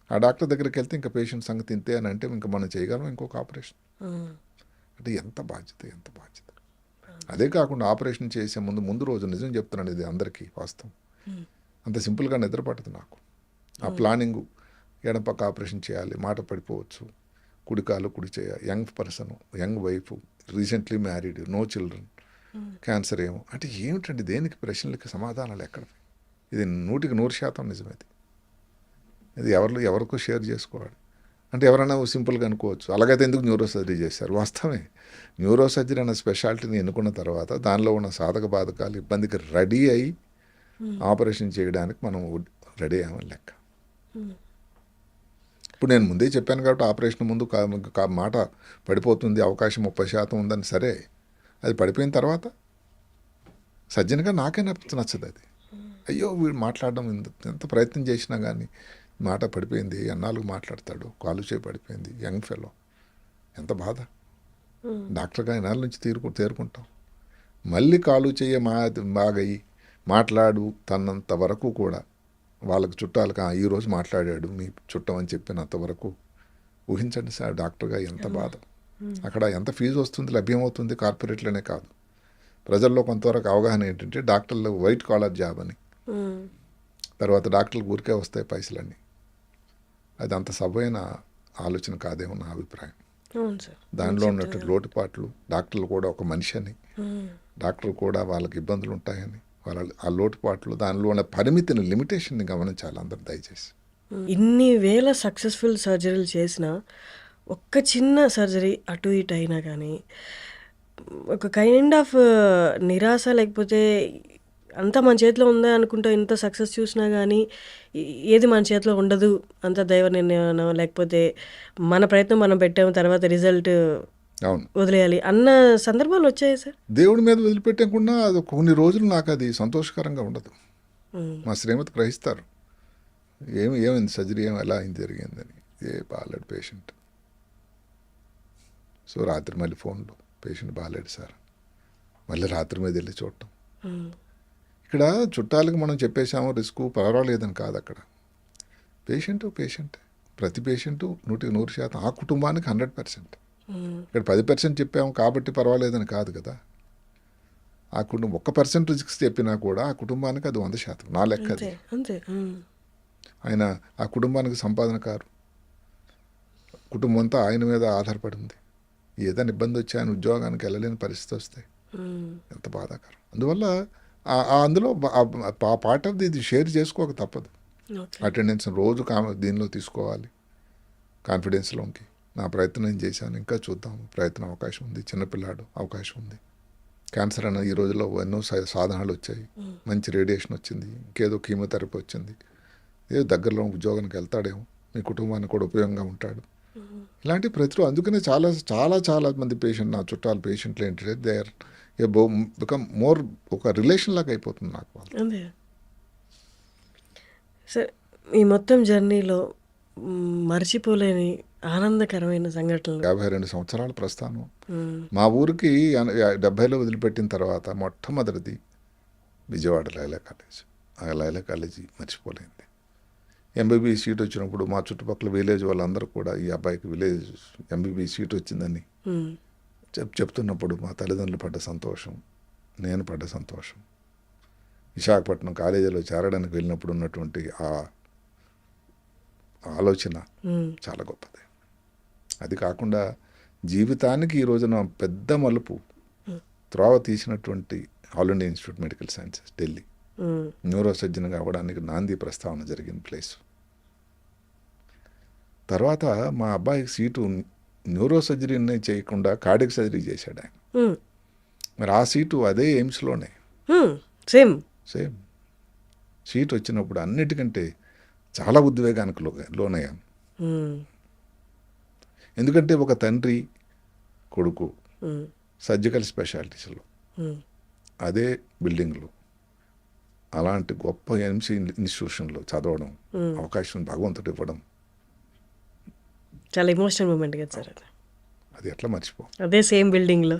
ఆ డాక్టర్ దగ్గరికి వెళ్తే ఇంకా పేషెంట్ సంగతి ఇంతే అని అంటే ఇంకా మనం చేయగలం ఇంకొక ఆపరేషన్. అంటే ఎంత బాధ్యత. అదే కాకుండా ఆపరేషన్ చేసే ముందు రోజు నిజం చెప్తున్నాను, ఇది అందరికీ వాస్తవం, అంత సింపుల్గా నిద్ర పట్టదు నాకు. ఆ ప్లానింగు, ఎడపక్క ఆపరేషన్ చేయాలి, మాట పడిపోవచ్చు, కుడి కాలు కుడి చేయ, young person, young wife, recently married, no children, cancer ఏమో. అంటే ఏమిటండి, దేనికి ప్రశ్నలకి సమాధానాలు ఎక్కడ? ఇది 100% నిజమేది. ఇది ఎవరికో షేర్ చేసుకోవాలి. అంటే ఎవరైనా సింపుల్గా అనుకోవచ్చు, అలాగైతే ఎందుకు న్యూరో సర్జరీ చేశారు. వాస్తవమే, న్యూరో సర్జరీ అనే స్పెషాలిటీని ఎన్నుకున్న తర్వాత దానిలో ఉన్న సాధక బాధకాలు, ఇబ్బందికి రెడీ అయ్యి ఆపరేషన్ చేయడానికి మనం రెడీ అయ్యామని లెక్క. ఇప్పుడు నేను ముందే చెప్పాను కాబట్టి ఆపరేషన్ ముందు మాట పడిపోతుంది, అవకాశం 30% ఉందని. సరే, అది పడిపోయిన తర్వాత సర్జన్గా నాకే నచ్చదు అది. అయ్యో వీడు మాట్లాడడం ఎంత ప్రయత్నం చేసినా కానీ మాట పడిపోయింది, ఎన్నాళ్ళు మాట్లాడతాడు, కాలు చేయి పడిపోయింది, యంగ్ ఫెలో, ఎంత బాధ. డాక్టర్గా ఎన్నాళ్ళ నుంచి తేరుకుంటాం. మళ్ళీ కాలు చేయ బాగయ్యి మాట్లాడు తన్నంత వరకు కూడా వాళ్ళకి చుట్టాలకు ఈరోజు మాట్లాడాడు మీ చుట్టం అని చెప్పినంత వరకు ఊహించండి సార్, డాక్టర్గా ఎంత బాధ. అక్కడ ఎంత ఫీజు వస్తుంది, లభ్యమవుతుంది, కార్పొరేట్లోనే కాదు. ప్రజల్లో కొంతవరకు అవగాహన ఏంటంటే డాక్టర్లు వైట్ కాలర్ జాబ్ అని, తర్వాత డాక్టర్లకు ఊరికే వస్తాయి పైసలన్నీ. అది అంత సబైన ఆలోచన కాదేమో నా అభిప్రాయం. దానిలో ఉన్నట్టు లోటుపాట్లు, డాక్టర్లు కూడా ఒక మనిషి అని, డాక్టర్లు కూడా వాళ్ళకి ఇబ్బందులు ఉంటాయని, వాళ్ళ ఆ లోటుపాట్లు దానిలో ఉన్న పరిమితిని లిమిటేషన్ని గమనించాలి అందరు దయచేసి. ఇన్ని వేల సక్సెస్ఫుల్ సర్జరీలు చేసినా ఒక్క చిన్న సర్జరీ అటు ఇటు అయినా కానీ ఒక కైండ్ ఆఫ్ నిరాశ, లేకపోతే అంతా మన చేతిలో ఉందా అనుకుంటా ఇంత సక్సెస్ చూసినా కానీ ఏది మన చేతిలో ఉండదు, అంత దైవ నిర్ణయం, లేకపోతే మన ప్రయత్నం మనం పెట్టాము తర్వాత రిజల్ట్ అవును, వదిలేయాలి అన్న సందర్భాలు వచ్చాయి సార్. దేవుడి మీద వదిలిపెట్టకుండా అది కొన్ని రోజులు నాకు అది సంతోషకరంగా ఉండదు. మ్మ్. మా శ్రీమతి గ్రహిస్తారు, ఏమైంది సర్జరీ, ఎలా అయింది జరిగిందని. బాగాలేడు పేషెంట్. సో రాత్రి మళ్ళీ ఫోన్లో పేషెంట్ బాగాలేడు సార్, మళ్ళీ రాత్రి మీద వెళ్ళి చూడటం. మ్మ్. ఇక్కడ చుట్టాలకు మనం చెప్పేసాము రిస్క్ పర్వాలేదని కాదు. అక్కడ పేషెంటే, ప్రతి పేషెంటు 100% ఆ కుటుంబానికి 100%. మ్మ్. ఇక్కడ 10% చెప్పాము కాబట్టి పర్వాలేదని కాదు కదా. ఆ కుటుంబం 1% రిస్క్ చెప్పినా కూడా ఆ కుటుంబానికి అది 100%. నా లెక్క అది. అంతే అంతే. మ్మ్. ఆయన ఆ కుటుంబానికి సంపాదనకారు, కుటుంబం అంతా ఆయన మీద ఆధారపడి ఉంది. ఏదైనా ఇబ్బంది వచ్చి ఆయన ఉద్యోగానికి వెళ్ళలేని పరిస్థితి వస్తే మ్మ్. ఎంత బాధాకరం. అందువల్ల అందులో ఆ పార్ట్ ఆఫ్ ఇది షేర్ చేసుకోక తప్పదు. ఓకే. అటెండెన్స్ రోజు దీనిలో తీసుకోవాలి, కాన్ఫిడెన్స్లోకి. నా ప్రయత్నం నేను చేశాను, ఇంకా చూద్దాం, ప్రయత్నం అవకాశం ఉంది, చిన్నపిల్లాడు అవకాశం ఉంది. క్యాన్సర్ అన్న ఈ రోజుల్లో ఎన్నో సాధనాలు వచ్చాయి, మంచి రేడియేషన్ వచ్చింది, ఇంకేదో కీమోథెరపీ వచ్చింది, ఏదో దగ్గరలో ఉద్యోగానికి వెళ్తాడేమో, మీ కుటుంబానికి కూడా ఉపయోగంగా ఉంటాడు. ఇలాంటి ప్రతిరోజు అందుకనే చాలా చాలా చాలా మంది పేషెంట్, నా చుట్టాల పేషెంట్లు ఏంటంటే దే ఆర్ బికమ్ మోర్ ఒక రిలేషన్ లాగా అయిపోతుంది నాకు వాళ్ళు. అదే సార్, ఈ మొత్తం జర్నీలో మర్చిపోలేని ఆనందకరమైన సంఘటనలు. 52 సంవత్సరాల ప్రస్థానం. మ్మ్. మా ఊరికి 70లో వదిలిపెట్టిన తర్వాత మొట్టమొదటిది విజయవాడ లైలా కాలేజ్. ఆ లైలా కాలేజీ మర్చిపోలేంది. ఎంబీబీఎస్ సీట్ వచ్చినప్పుడు మా చుట్టుపక్కల విలేజ్ వాళ్ళందరూ కూడా ఈ అబ్బాయికి విలేజ్ ఎంబీబీఎస్ సీట్ వచ్చిందని మ్మ్. చెప్తున్నప్పుడు మా తల్లిదండ్రులు పడ్డ సంతోషం, నేను పడ్డ సంతోషం, విశాఖపట్నం కాలేజీలో చేరడానికి వెళ్ళినప్పుడు ఉన్నటువంటి ఆ ఆలోచన మ్మ్. చాలా గొప్పది. అది కాకుండా జీవితానికి ఈ రోజున పెద్ద మలుపు త్రోవ తీసినటువంటి all India institute medical sciences Delhi, మ్మ్. న్యూరో సర్జన్గా అవ్వడానికి నాంది ప్రస్తావన జరిగిన ప్లేస్. తర్వాత మా అబ్బాయికి సీటు న్యూరో సర్జరీని చేయకుండా కార్డియక్ సర్జరీ చేశాడు ఆయన. మ్మ్. మరి ఆ సీటు అదే ఎయిమ్స్లోనే మ్మ్. సేమ్. సేమ్ సీట్ వచ్చినప్పుడు అన్నిటికంటే చాలా ఉద్వేగానికి లోనయ్యాను. మ్మ్. ఎందుకంటే ఒక తండ్రి కొడుకు మ్మ్. సర్జికల్ స్పెషాలిటీస్లో మ్మ్. అదే బిల్డింగ్లో అలాంటి గొప్ప ఎంసీ ఇన్స్టిట్యూషన్లో చదవడం అవకాశం భగవంతుడు ఇవ్వడం, చాలా ఎమోషనల్ మూమెంట్ కదా సార్ అది. అది ఎట్లా మర్చిపో అదే సేమ్ బిల్డింగ్లో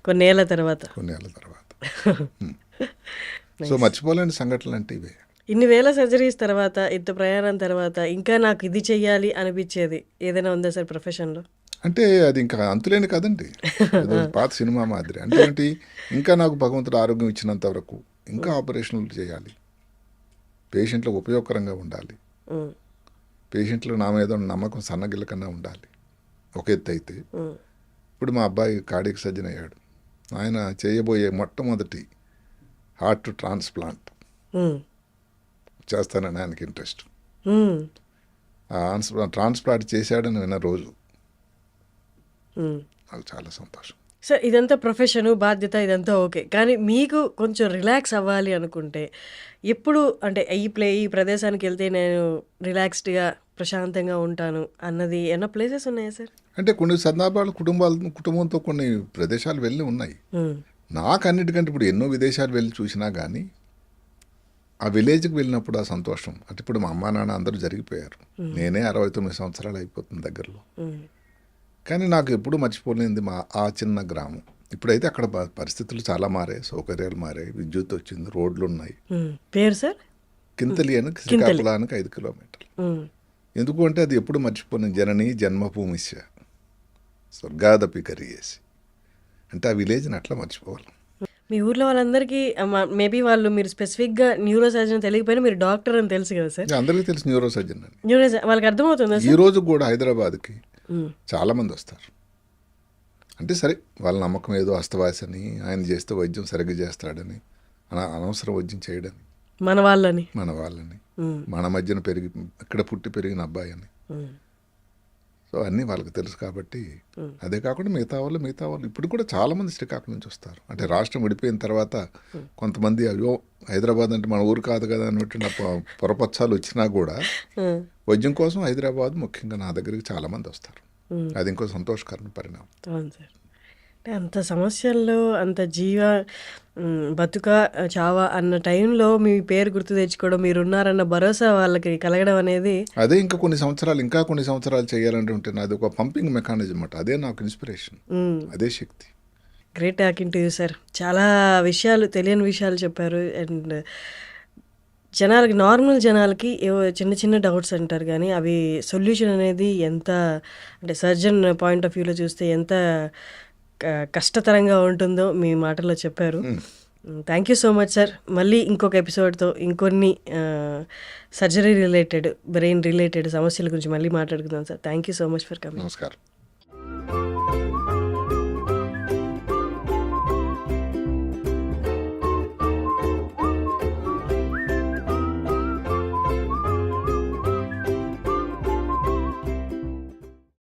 కొన్నేళ్ల తర్వాత. కొన్నేళ్ళ తర్వాత. సో మర్చిపోలేని సంఘటనలు అంటే ఇవే. ఇన్ని వేల సర్జరీస్ తర్వాత, ఇంత ప్రయాణం తర్వాత ఇంకా నాకు ఇది చెయ్యాలి అనిపించేది ఏదైనా ఉందా సార్ ప్రొఫెషన్లో? అంటే అది ఇంకా అంతులేని కదండి, ఏదో పాత సినిమా మాదిరి. అంటే ఏంటి, ఇంకా నాకు భగవంతుడు ఆరోగ్యం ఇచ్చినంత వరకు ఇంకా ఆపరేషన్లు చేయాలి, పేషెంట్లకు ఉపయోగకరంగా ఉండాలి, మ్మ్. పేషెంట్లు నా మీద ఉన్న నమ్మకం సన్నగిల్ల కన్నా ఉండాలి. ఒక ఎత్తు అయితే మ్మ్. ఇప్పుడు మా అబ్బాయి కార్డియక్ సర్జన్ అయ్యాడు. ఆయన చేయబోయే మొట్టమొదటి హార్ట్ ట్రాన్స్ప్లాంట్ మ్మ్. చేస్తానని ఆయనకి ఇంట్రెస్ట్. మ్మ్. ఆ ట్రాన్స్ప్లాంట్ చేశాడని విన్న రోజు మ్మ్. నాకు చాలా సంతోషం. సార్, ఇదంతా ప్రొఫెషను, బాధ్యత, ఇదంతా ఓకే. కానీ మీకు కొంచెం రిలాక్స్ అవ్వాలి అనుకుంటే ఎప్పుడు, అంటే ఈ ప్రదేశానికి వెళ్తే నేను రిలాక్స్డ్గా ప్రశాంతంగా ఉంటాను అన్నది ఏమైనా ప్లేసెస్ ఉన్నాయా సార్? అంటే కొన్ని సందర్భాలు కుటుంబంతో కొన్ని ప్రదేశాలు వెళ్ళి ఉన్నాయి. మ్మ్. నాకు అన్నిటికంటే ఇప్పుడు ఎన్నో విదేశాలు వెళ్ళి చూసినా కానీ ఆ విలేజ్కి వెళ్ళినప్పుడు ఆ సంతోషం, అంటే ఇప్పుడు మా అమ్మా నాన్న అందరూ జరిగిపోయారు, నేనే 69 సంవత్సరాలు అయిపోతుంది దగ్గరలో. మ్మ్. కానీ నాకు ఎప్పుడు మర్చిపోలేనిది ఆ చిన్న గ్రామం. ఇప్పుడైతే అక్కడ పరిస్థితులు చాలా మారాయి, సౌకర్యాలు మారాయి, విద్యుత్ వచ్చింది, రోడ్లు ఉన్నాయి. మ్మ్. పేరు సార్? కింతలి అని శ్రీకాకుళానికి 5 కిలోమీటర్లు. మ్మ్. ఎందుకు అంటే అది ఎప్పుడు మర్చిపోయిన జనని జన్మభూమిస్య స్వర్గాదపి కరియేసి, అంటే ఆ విలేజ్ని అట్లా మర్చిపోవాలి. మీ ఊర్లో వాళ్ళందరికీ మేబీ వాళ్ళు మీరు స్పెసిఫిక్గా న్యూరో సర్జన్ తెలియకపోయినా మీరు డాక్టర్ అని తెలుసు కదా సార్? అందరికీ తెలుసు న్యూరో సర్జన్ అని. న్యూరో వాళ్ళకి అర్థమవుతుందా ఈ సార్? రోజు కూడా హైదరాబాద్కి మ్మ్. చాలామంది వస్తారు. అంటే సరే వాళ్ళ నమ్మకం ఏదో అస్తవాసని, ఆయన చేస్తే వైద్యం సరిగ్గా చేస్తాడని, అనవసర వైద్యం చేయడని మన వాళ్ళని. మన వాళ్ళని, మన మధ్యన ఇక్కడ పుట్టి పెరిగిన అబ్బాయి అని. సో అన్నీ వాళ్ళకి తెలుసు కాబట్టి. అదే కాకుండా మిగతా వాళ్ళు ఇప్పుడు కూడా చాలామంది శ్రీకాకుళం నుంచి వస్తారు. అంటే రాష్ట్రం విడిపోయిన తర్వాత కొంతమంది అయ్యో హైదరాబాద్ అంటే మన ఊరు కాదు కదా అన్నట్టు పొరపచ్చాలు వచ్చినా కూడా వైద్యం కోసం హైదరాబాద్ ముఖ్యంగా నా దగ్గరికి చాలామంది వస్తారు. అది ఇంకో సంతోషకరమైన పరిణామం. అవును సార్. అంటే అంత సమస్యల్లో అంత బతుక చావా అన్న టైంలో మీ పేరు గుర్తు తెచ్చుకోవడం, మీరున్నారన్న భరోసా వాళ్ళకి కలగడం అనేది అదే ఇంకా కొన్ని సంవత్సరాలు చేయాలంటే ఉంటే నాది ఒక పంపింగ్ మెకానిజం అన్నమాట. అదే నాకు ఇన్స్పిరేషన్, అదే శక్తి. Great talking to you sir. చాలా విషయాలు, తెలియని విషయాలు చెప్పారు. అండ్ నార్మల్ జనాలకి ఏవో చిన్న డౌట్స్ అంటారు కానీ అవి సొల్యూషన్ అనేది ఎంత, అంటే సర్జన్ పాయింట్ ఆఫ్ వ్యూలో చూస్తే ఎంత కష్టతరంగా ఉంటుందో మీ మాటల్లో చెప్పారు. Thank you so much sir. మళ్ళీ ఇంకొక ఎపిసోడ్తో ఇంకొన్ని సర్జరీ రిలేటెడ్, బ్రెయిన్ రిలేటెడ్ సమస్యల గురించి మళ్ళీ మాట్లాడుకుందాం sir. Thank you so much for coming. నమస్కారం.